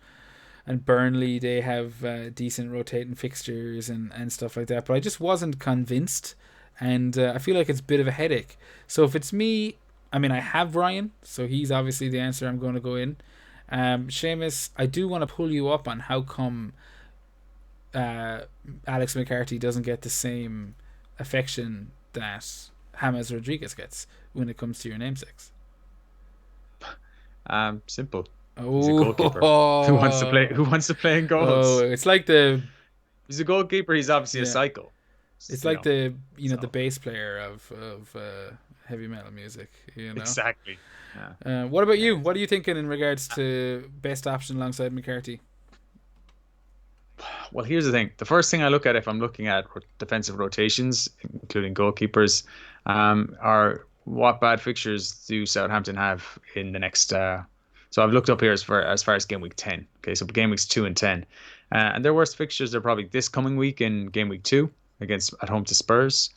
S1: Burnley. They have decent rotating fixtures and stuff like that, but I just wasn't convinced and I feel like it's a bit of a headache. So if it's me, I mean, I have Ryan, so he's obviously the answer I'm going to go in. Seamus, I do want to pull you up on how come uh, Alex McCarthy doesn't get the same affection that James Rodriguez gets when it comes to your namesakes.
S2: Simple. He's a
S1: Oh,
S2: goalkeeper who wants to play. Who wants to play in
S1: oh,
S2: goals?
S1: it's like the
S2: He's a goalkeeper. He's obviously a
S1: yeah,
S2: psycho.
S1: it's
S2: You
S1: like
S2: know.
S1: the
S2: So
S1: bass player of heavy metal music.
S2: exactly. Yeah.
S1: What about
S2: Yeah.
S1: you? What are you thinking in regards to best option alongside McCarthy?
S2: Well, here's the thing. The first thing I look at if I'm looking at defensive rotations, including goalkeepers, are what bad fixtures do Southampton have in the next. So I've looked up here as far as game week 10. Okay, so game weeks 2 and 10, and their worst fixtures are probably this coming week in game week 2 against at home to Spurs.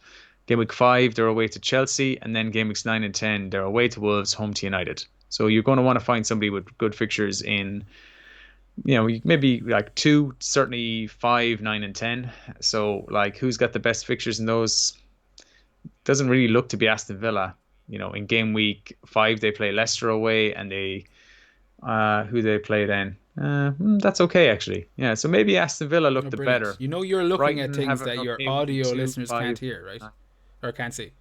S2: Game week 5 they're away to Chelsea, and then game weeks 9 and 10 they're away to Wolves, home to United. So you're going to want to find somebody with good fixtures in maybe like 2, certainly 5, 9 and 10. So like who's got the best fixtures in those? Doesn't really look to be Aston Villa. In game week 5 they play Leicester away, and they who they play then. That's okay actually. Yeah, so maybe Aston Villa
S1: Oh,
S2: looked the
S1: brilliant!
S2: better.
S1: You know you're looking at
S2: Brighton
S1: things
S2: have an
S1: that your
S2: okay week
S1: audio
S2: two,
S1: listeners can't
S2: five.
S1: hear, right? Or can't see.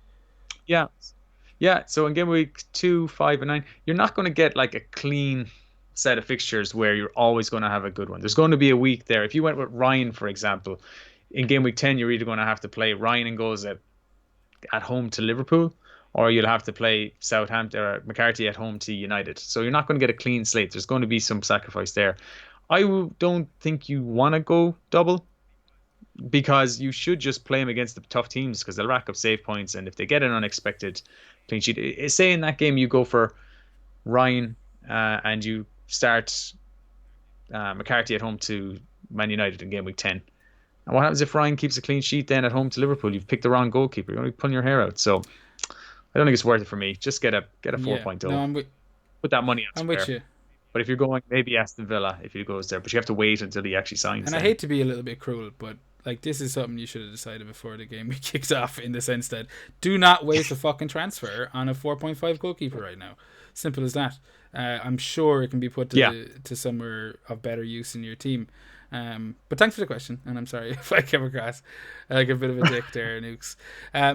S2: Yeah, yeah. So in game week 2, 5, and 9, you're not going to get like a clean set of fixtures where you're always going to have a good one. There's going to be a week there. If you went with Ryan, for example, in game week 10, you're either going to have to play Ryan and goals at home to Liverpool, or you'll have to play Southampton or McCarthy at home to United. So you're not going to get a clean slate. There's going to be some sacrifice there. Don't think you want to go double, because you should just play them against the tough teams because they'll rack up save points, and if they get an unexpected clean sheet, say in that game you go for Ryan and you start McCarthy at home to Man United in game week 10. And what happens if Ryan keeps a clean sheet then at home to Liverpool? You've picked the wrong goalkeeper. You're going to be pulling your hair out. So I don't think it's worth it for me. Just get a
S1: Yeah, no,
S2: 4.0. Put that money
S1: I'm with
S2: elsewhere.
S1: you.
S2: But if you're going, maybe Aston Villa if he goes there. But you have to wait until he actually signs
S1: And I
S2: then.
S1: hate to be a little bit cruel, but like this is something you should have decided before the game we kicked off. In the sense that do not waste a fucking transfer on a 4.5 goalkeeper right now. Simple as that. I'm sure it can be put
S2: Yeah.
S1: to somewhere of better use in your team. But thanks for the question, and I'm sorry if I came across like a bit of a dick there, Nukes.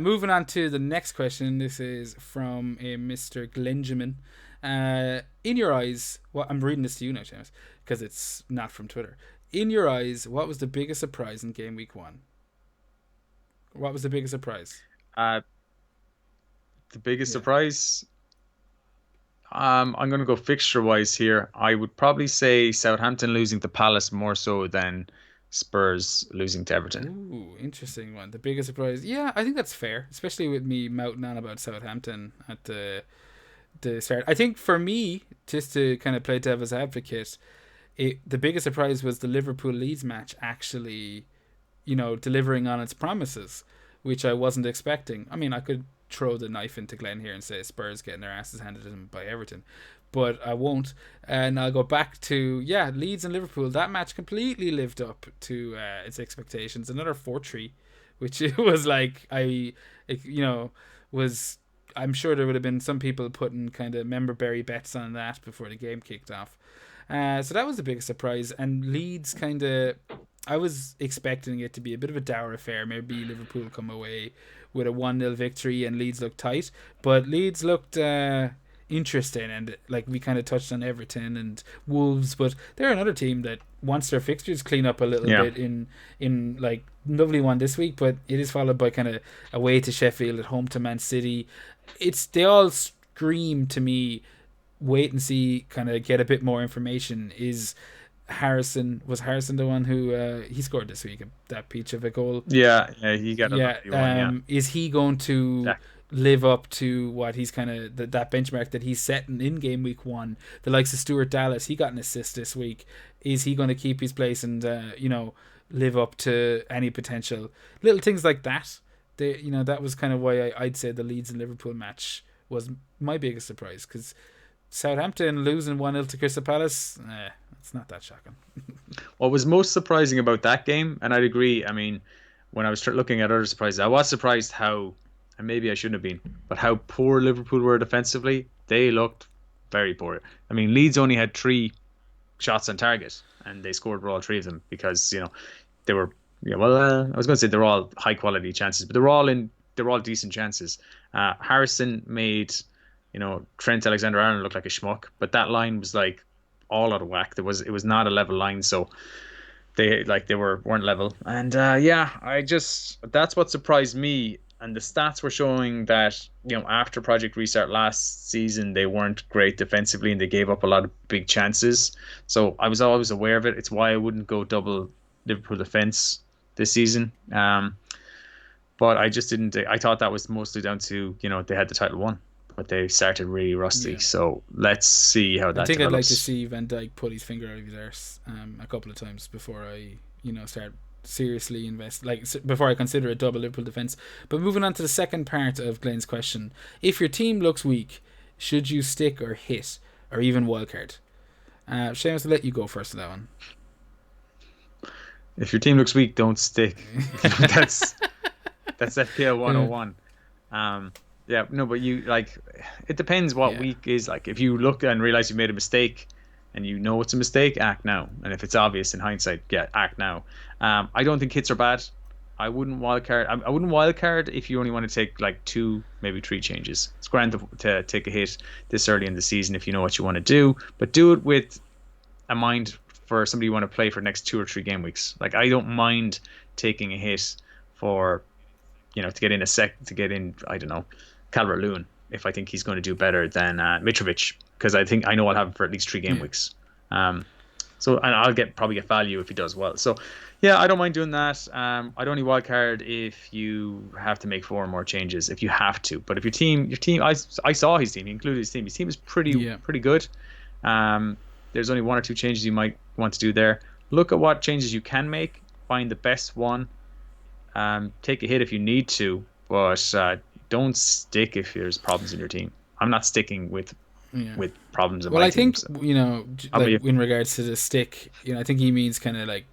S1: Moving on to the next question. This is from a Mr. Glenjamin. In your eyes, I'm reading this to you now, James, because it's not from Twitter. In your eyes, what was the biggest surprise in game week 1? What was the biggest surprise?
S2: Uh, the biggest
S1: Yeah.
S2: surprise. I'm going to go fixture wise here. I would probably say Southampton losing to Palace more so than Spurs losing to Everton.
S1: Ooh, interesting one. The biggest surprise. Yeah, I think that's fair, especially with me mouthing on about Southampton at the start. I think for me, just to kind of play devil's advocate, the biggest surprise was the Liverpool Leeds match actually, delivering on its promises, which I wasn't expecting. I mean, I could throw the knife into Glenn here and say Spurs getting their asses handed to them by Everton, but I won't. And I'll go back to Leeds and Liverpool. That match completely lived up to its expectations. Another 4-3, which it was like was. I'm sure there would have been some people putting kind of member berry bets on that before the game kicked off. So that was the biggest surprise. And Leeds kind of, I was expecting it to be a bit of a dour affair. Maybe Liverpool come away with a 1-0 victory and Leeds looked tight. But Leeds looked interesting. And like we kind of touched on Everton and Wolves. But they're another team that wants their fixtures clean up a little
S2: Yeah.
S1: bit in like lovely one this week. But it is followed by kind of away to Sheffield, at home to Man City. They all scream to me, wait and see, kind of get a bit more information. Was Harrison the one who he scored this week, that peach of a goal?
S2: Yeah, he got a lucky one. Yeah,
S1: Is he going to
S2: exactly.
S1: live up to what he's kind of that benchmark that he's setting in game week 1? The likes of Stuart Dallas, he got an assist this week. Is he going to keep his place and live up to any potential? Little things like that. That was kind of why I'd say the Leeds and Liverpool match was my biggest surprise, because Southampton losing 1-0 to Crystal Palace, it's not that shocking.
S2: What was most surprising about that game, and I'd agree. I mean, when I was looking at other surprises, I was surprised how, and maybe I shouldn't have been, but how poor Liverpool were defensively. They looked very poor. I mean, Leeds only had 3 shots on target, and they scored for all 3 of them because they were yeah. Well, I was going to say they're all high quality chances, but they're all decent chances. Harrison made Trent Alexander-Arnold look like a schmuck, but that line was like all out of whack. It was not a level line, so they weren't level. And yeah, that's what surprised me. And the stats were showing that after Project Restart last season, they weren't great defensively and they gave up a lot of big chances. So I was always aware of it. It's why I wouldn't go double Liverpool defense this season. But I just didn't. I thought that was mostly down to they had the title won, but they started really rusty.
S1: Yeah.
S2: So let's see how
S1: I
S2: that
S1: think I'd like to
S2: develops.
S1: see Van Dijk pull his finger out of his arse a couple of times before I, start seriously invest, like before I consider a double Liverpool defense. But moving on to the second part of Glenn's question: if your team looks weak, should you stick or hit or even wildcard? Seamus, I'll let you go first on that one.
S2: If your team looks weak, don't stick. that's that's FPL 101. Yeah, no, but it depends what
S1: Yeah.
S2: week is like. If you look and realize you made a mistake and you know it's a mistake, act now. And if it's obvious in hindsight, yeah, act now. I don't think hits are bad. I wouldn't wildcard. I wouldn't wildcard if you only want to take like 2, maybe 3 changes. It's grand to take a hit this early in the season if you know what you want to do, but do it with a mind for somebody you want to play for next 2 or 3 game weeks. Like I don't mind taking a hit for to get in, I don't know, Calvert-Lewin if I think he's going to do better than Mitrovic, because I know I'll have him for at least 3 game
S1: Yeah.
S2: weeks. So and I'll probably get value if he does well. So yeah, I don't mind doing that. I'd only wildcard if you have to make 4 more changes, if you have to. But if your team, I saw his team. He included his team. His team is
S1: Yeah.
S2: pretty good. There's only 1 or 2 changes you might want to do there. Look at what changes you can make. Find the best one. Take a hit if you need to, but don't stick if there's problems in your team. I'm not sticking with
S1: Yeah.
S2: problems in
S1: Well,
S2: my
S1: I
S2: team.
S1: think
S2: So. How about
S1: like
S2: you?
S1: in regards to the stick, I think he means kind of like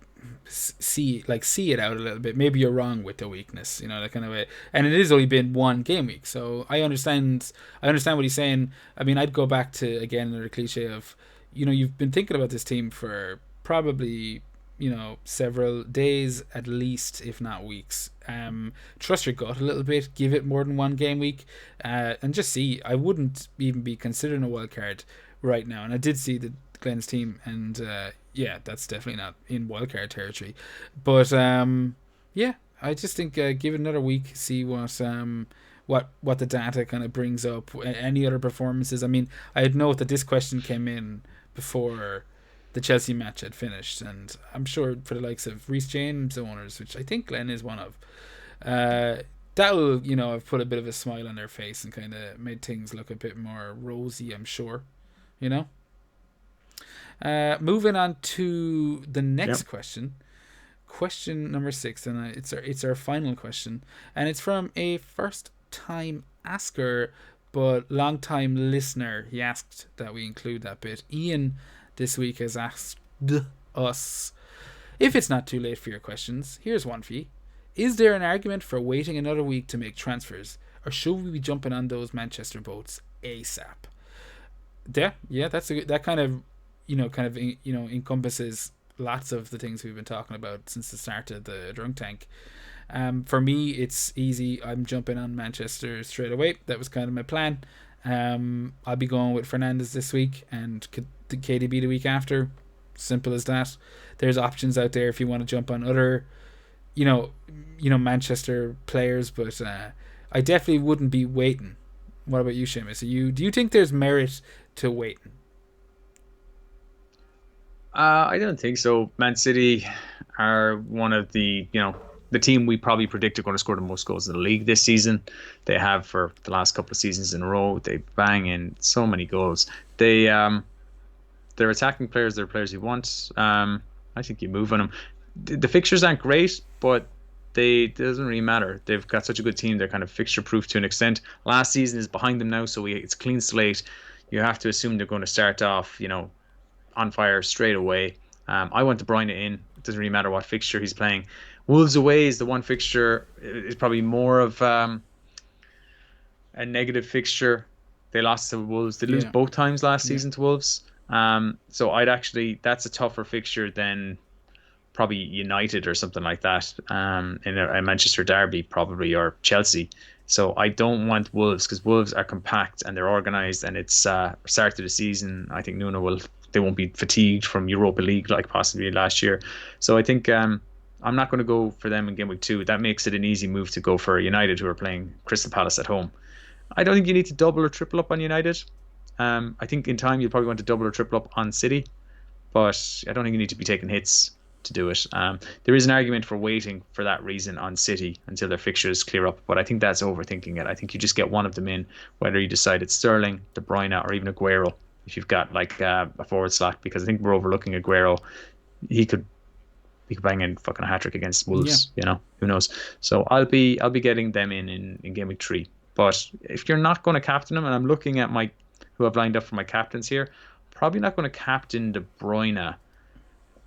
S1: see it out a little bit. Maybe you're wrong with the weakness, that kind of way. And it has only been 1 game week, so I understand. I understand what he's saying. I mean, I'd go back to again another cliche of, you've been thinking about this team for probably several days at least, if not weeks. Trust your gut a little bit, give it more than 1 game week, and just see. I wouldn't even be considering a wild card right now, and I did see the Glenn's team, and yeah, that's definitely not in wildcard territory. But yeah, I just think give it another week, see what the data kind of brings up. Any other performances? I mean, I had note that this question came in before the Chelsea match had finished, and I'm sure for the likes of Reece James owners, which I think Glenn is one of, that'll have put a bit of a smile on their face and kind of made things look a bit more rosy. I'm sure, you know. Moving on to the next
S2: Yep.
S1: question number 6, and it's our final question, and it's from a first time asker but long time listener. He asked that we include that bit. Ian this week has asked us, if it's not too late for your questions, here's one for you. Is there an argument for waiting another week to make transfers, or should we be jumping on those Manchester boats ASAP? Yeah, that kind of encompasses lots of the things we've been talking about since the start of the drunk tank. For me, it's easy. I'm jumping on Manchester straight away. That was kind of my plan. I'll be going with Fernandes this week and the KDB the week after. Simple as that. There's options out there if you want to jump on other, Manchester players, but I definitely wouldn't be waiting. What about you, Seamus? Do you think there's merit to waiting?
S2: I don't think so. Man City are one of the team we probably predict are going to score the most goals in the league this season. They have for the last couple of seasons in a row. They bang in so many goals. They're attacking players. They're players you want. I think you move on them. The fixtures aren't great, but it doesn't really matter. They've got such a good team. They're kind of fixture proof to an extent. Last season is behind them now, so it's clean slate. You have to assume they're going to start off, on fire straight away. I want De Bruyne in doesn't really matter what fixture he's playing. Wolves away is the one fixture is probably more of a negative fixture. They lost to Wolves. They lose
S1: Yeah,
S2: both times last
S1: yeah,
S2: season to Wolves. So that's a tougher fixture than probably United or something like that. In a Manchester derby probably, or Chelsea. So I don't want Wolves, because Wolves are compact and they're organised, and it's start of the season. I think Nuno will. They won't be fatigued from Europa League like possibly last year. So I think I'm not going to go for them in game week 2. That makes it an easy move to go for United, who are playing Crystal Palace at home. I don't think you need to double or triple up on United. I think in time you'll probably want to double or triple up on City, but I don't think you need to be taking hits to do it. There is an argument for waiting for that reason on City until their fixtures clear up, but I think that's overthinking it. I think you just get one of them in, whether you decide it's Sterling, De Bruyne, or even Aguero, if you've got like a forward slot, because I think we're overlooking Aguero. He could bang in fucking a hat trick against
S1: yeah.
S2: Wolves. Who knows? So I'll be getting them in game week 3. But if you're not going to captain them, and I'm looking at my who I've lined up for my captains here, probably not going to captain De Bruyne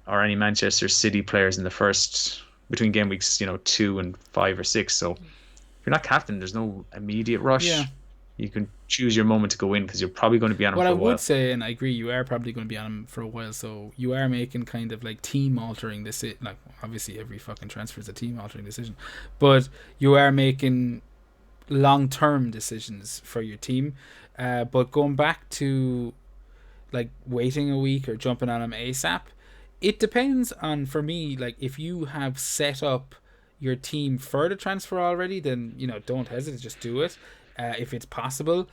S2: or any Manchester City players in the first between game weeks 2 and 5 or 6. So if you're not captain, there's no immediate
S1: Yeah.
S2: rush. You can choose your moment to go in, because you're probably going to be on them
S1: What
S2: for
S1: I
S2: a
S1: would
S2: while.
S1: say, and I agree, you are probably going to be on him for a while, so you are making kind of like team altering this. Like, obviously, every fucking transfer is a team altering decision, but you are making long term decisions for your team. But going back to like waiting a week or jumping on him ASAP, it depends on, for me, like if you have set up your team for the transfer already, then don't hesitate, just do it if it's possible,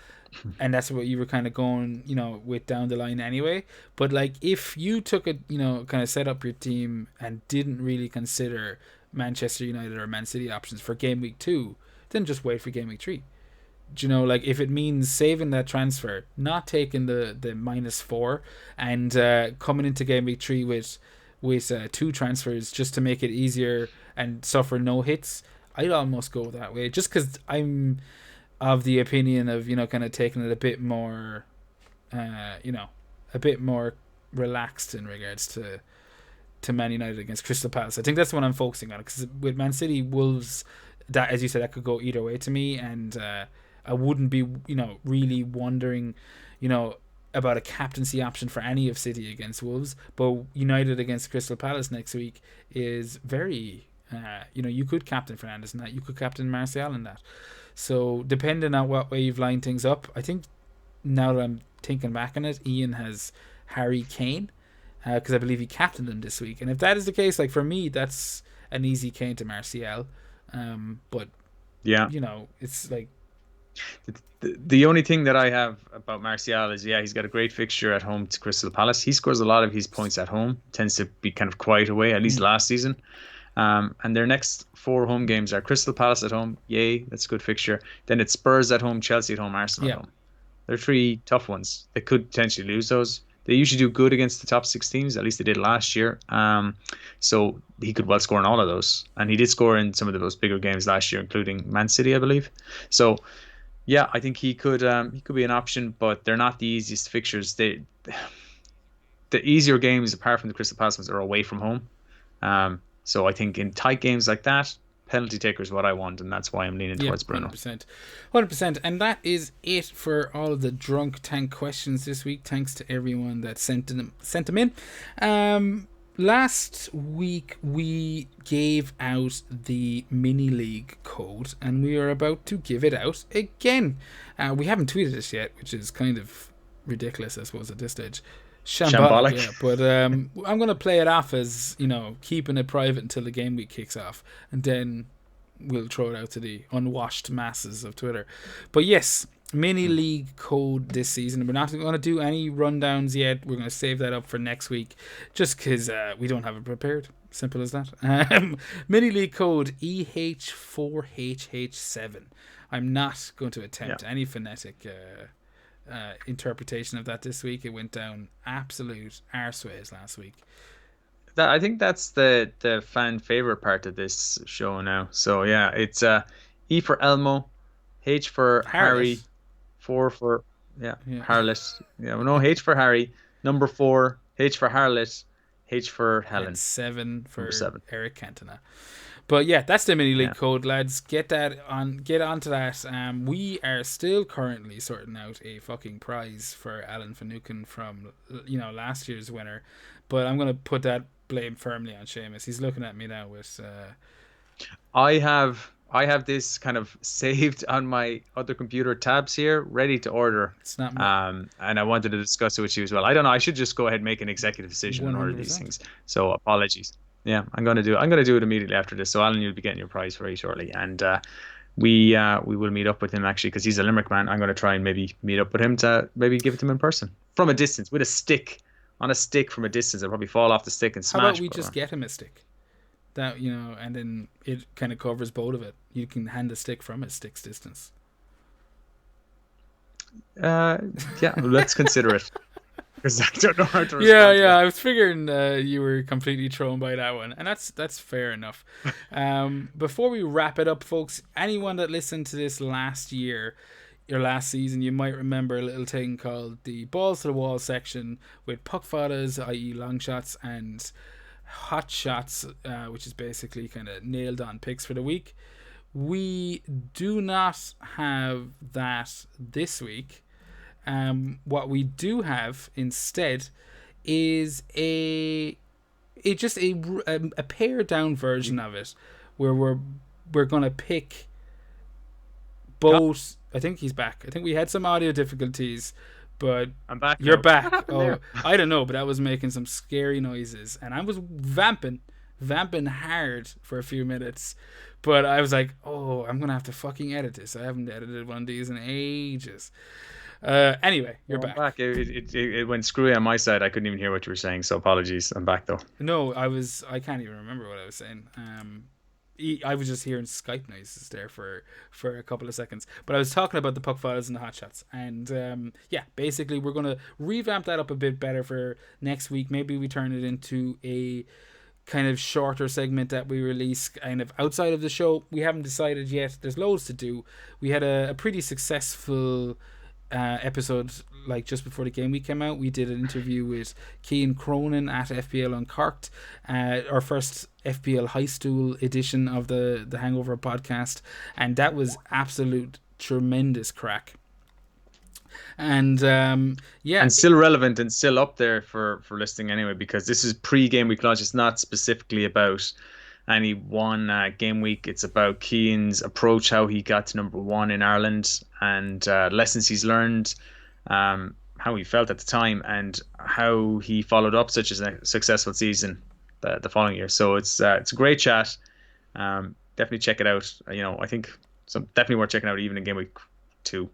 S1: and that's what you were kind of going with down the line anyway. But like if you took it, kind of set up your team and didn't really consider Manchester United or Man City options for game week 2, then just wait for game week 3. Like if it means saving that transfer, not taking the -4, and coming into game week 3 with 2 transfers just to make it easier and suffer no hits, I'd almost go that way, just because I'm of the opinion of kind of taking it a bit more a bit more relaxed in regards to Man United against Crystal Palace. I think that's what I'm focusing on, because with Man City, Wolves, that, as you said, that could go either way to me, and I wouldn't be really wondering about a captaincy option for any of City against Wolves. But United against Crystal Palace next week is very you could captain Fernandes in that, you could captain Martial in that. So depending on what way you've lined things up, I think now that I'm thinking back on it, Ian has Harry Kane, because I believe he captained him this week. And if that is the case, like for me, that's an easy Kane to Martial. But
S2: Yeah.
S1: it's like
S2: The only thing that I have about Martial is, he's got a great fixture at home to Crystal Palace. He scores a lot of his points at home, tends to be kind of quiet away, at least last season. And their next 4 home games are Crystal Palace at home. Yay, that's a good fixture. Then it's Spurs at home, Chelsea at home, Arsenal at
S1: yeah,
S2: home. They're 3 tough ones. They could potentially lose those. They usually do good against the top 6 teams. At least they did last year. So he could well score in all of those. And he did score in some of those bigger games last year, including Man City, I believe. So yeah, I think he could be an option, but they're not the easiest fixtures. The easier games, apart from the Crystal Palace ones, are away from home. So I think in tight games like that, penalty taker is what I want, and that's why I'm leaning
S1: yeah,
S2: towards Bruno.
S1: 100%. And that is it for all of the drunk tank questions this week. Thanks to everyone that sent them in. Last week we gave out the mini league code, and we are about to give it out again. We haven't tweeted this yet, which is kind of ridiculous, I suppose, at this stage. Shambolic,
S2: Shambolic.
S1: yeah. But I'm going to play it off as, keeping it private until the game week kicks off, and then we'll throw it out to the unwashed masses of Twitter. But yes, mini league code this season. We're not going to do any rundowns yet. We're going to save that up for next week, just because we don't have it prepared. Simple as that. Mini league code EH4HH7. I'm not going to attempt any phonetic interpretation of that this week. It went down absolute arseways last week.
S2: I think that's the fan favorite part of this show now. So yeah, it's E for Elmo, H for Harry,
S1: Harlot.
S2: 4 for Harlot. Yeah, well, no, H for Harry, number 4, H for Harlot, H for
S1: and
S2: Helen,
S1: 7
S2: number
S1: for
S2: 7.
S1: Eric Cantona. But yeah, that's the mini league
S2: Yeah.
S1: code, lads. Get onto that. We are still currently sorting out a fucking prize for Alan Finucane from last year's winner, but I'm gonna put that blame firmly on Seamus. He's looking at me now with
S2: I have this kind of saved on my other computer tabs here, ready to order.
S1: it's not
S2: And I wanted to discuss it with you as well. I don't know. I should just go ahead and make an executive decision and order these
S1: 100%.
S2: things. So apologies. Yeah, I'm gonna do it immediately after this. So Alan, you'll be getting your prize very shortly, and we will meet up with him actually because he's a Limerick man. I'm gonna try and maybe meet up with him to maybe give it to him in person from a distance with a stick on a stick from a distance. I'll probably fall off the stick and
S1: How about
S2: smash.
S1: we just get him a stick? That and then it kind of covers both of it. You can hand a stick from a stick's distance.
S2: Yeah, let's consider it because I don't know how to respond
S1: Yeah,
S2: to
S1: yeah.
S2: that.
S1: I was figuring you were completely thrown by that one, and that's fair enough. Before we wrap it up, folks, anyone that listened to this last year, your last season, you might remember a little thing called the balls to the wall section with puck fadas, i.e., long shots, and hot shots, which is basically kind of nailed on picks for the week. We do not have that this week. What we do have instead is a pared down version of it, where we're gonna pick both. I think he's back. I think we had some audio difficulties, but
S2: I'm back.
S1: you're
S2: Now.
S1: back.
S2: What happened
S1: Oh,
S2: there?
S1: I don't know, but I was making some scary noises, and I was vamping hard for a few minutes. But I was like, oh, I'm gonna have to fucking edit this. I haven't edited one of these in ages. Anyway, you're
S2: No, I'm
S1: back.
S2: back. It went screwy on my side. I couldn't even hear what you were saying, so apologies. I'm back though.
S1: No, I can't even remember what I was saying. I was just hearing Skype noises there for a couple of seconds. But I was talking about the puck files and the hot shots. And yeah, basically we're going to revamp that up a bit better for next week. Maybe we turn it into a kind of shorter segment that we release kind of outside of the show. We haven't decided yet. There's loads to do. We had a pretty successful episode like just before the game week came out. We did an interview with Cian Cronin at FPL Uncorked, our first FPL High Stool edition of the Hangover podcast, and that was absolute tremendous crack. And yeah,
S2: And still relevant and still up there for listening anyway, because this is pre-game week launch. It's not specifically about any one game week. It's about Cian's approach, how he got to number one in Ireland, and lessons he's learned, how he felt at the time, and how he followed up such a successful season the following year. So it's a great chat. Definitely check it out. I think definitely worth checking out even in game week 2.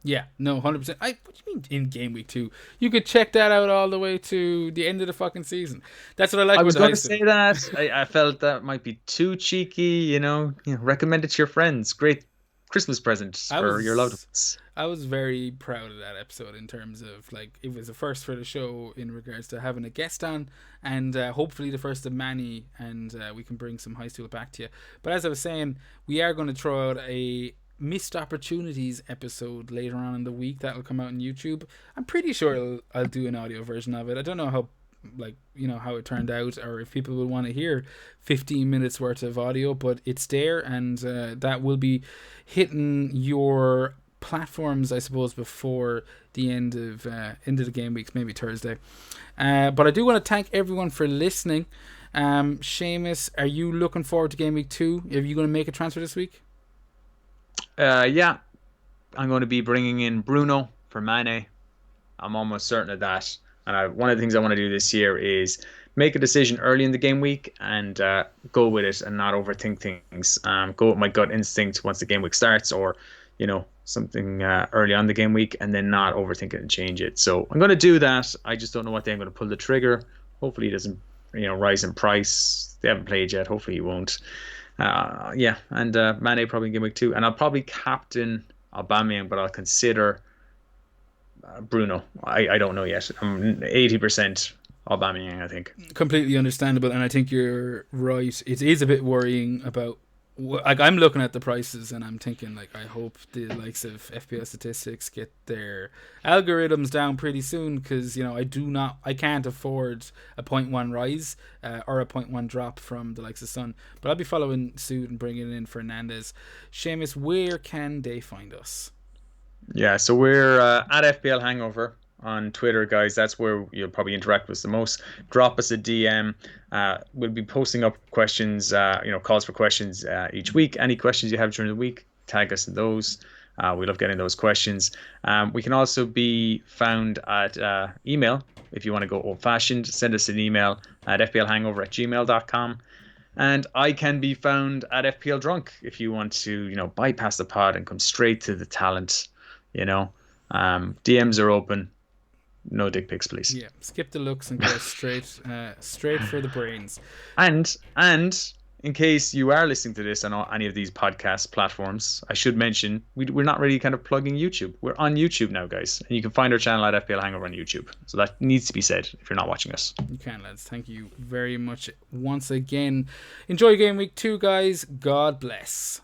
S1: yeah, no, 100%. What do you mean in game week 2? You could check that out all the way to the end of the fucking season. That's what I like
S2: I was
S1: about
S2: going
S1: high
S2: to
S1: school.
S2: say that. I felt that might be too cheeky. Recommend it to your friends. Great Christmas present for your loved ones.
S1: I was very proud of that episode in terms of like it was the first for the show in regards to having a guest on, and hopefully the first of many, and we can bring some high school back to you. But as I was saying, we are going to throw out a missed opportunities episode later on in the week that will come out on YouTube. I'm pretty sure I'll do an audio version of it. I don't know how how it turned out, or if people will want to hear 15 minutes worth of audio, but it's there, and that will be hitting your platforms, I suppose, before the end of the game weeks, maybe Thursday. But I do want to thank everyone for listening. Seamus, are you looking forward to game week 2? Are you going to make a transfer this week?
S2: Yeah, I'm going to be bringing in Bruno for Mane. I'm almost certain of that. And one of the things I want to do this year is make a decision early in the game week and go with it and not overthink things. Go with my gut instinct once the game week starts, or something early on the game week, and then not overthink it and change it. So I'm going to do that. I just don't know what day I'm going to pull the trigger. Hopefully, it doesn't rise in price. They haven't played yet. Hopefully, he won't. Yeah, and Mane probably in game week 2, and I'll probably captain Aubameyang, but I'll consider Bruno. I don't know yet. I'm 80% Aubameyang, I think.
S1: Completely understandable, and I think you're right. It is a bit worrying about Like, I'm looking at the prices and I'm thinking, like, I hope the likes of FPL statistics get their algorithms down pretty soon, because I can't afford a point 0.1 rise or a point 0.1 drop from the likes of Sun. But I'll be following suit and bringing in Fernandez. Seamus, where can they find us?
S2: Yeah, so we're at FPL Hangover on Twitter, guys. That's where you'll probably interact with us the most. Drop us a DM. We'll be posting up questions, calls for questions each week. Any questions you have during the week, tag us in those. We love getting those questions. We can also be found at email. If you want to go old fashioned, send us an email at fplhangover@gmail.com. And I can be found at FPL Drunk if you want to, bypass the pod and come straight to the talent. You know, DMs are open. No dick pics, please.
S1: Yeah, skip the looks and go straight for the brains.
S2: And in case you are listening to this on any of these podcast platforms, I should mention we're not really kind of plugging YouTube. We're on YouTube now, guys, and you can find our channel at FPL Hangover on YouTube. So that needs to be said if you're not watching us.
S1: You can, lads. Thank you very much once again. Enjoy Game Week 2, guys. God bless.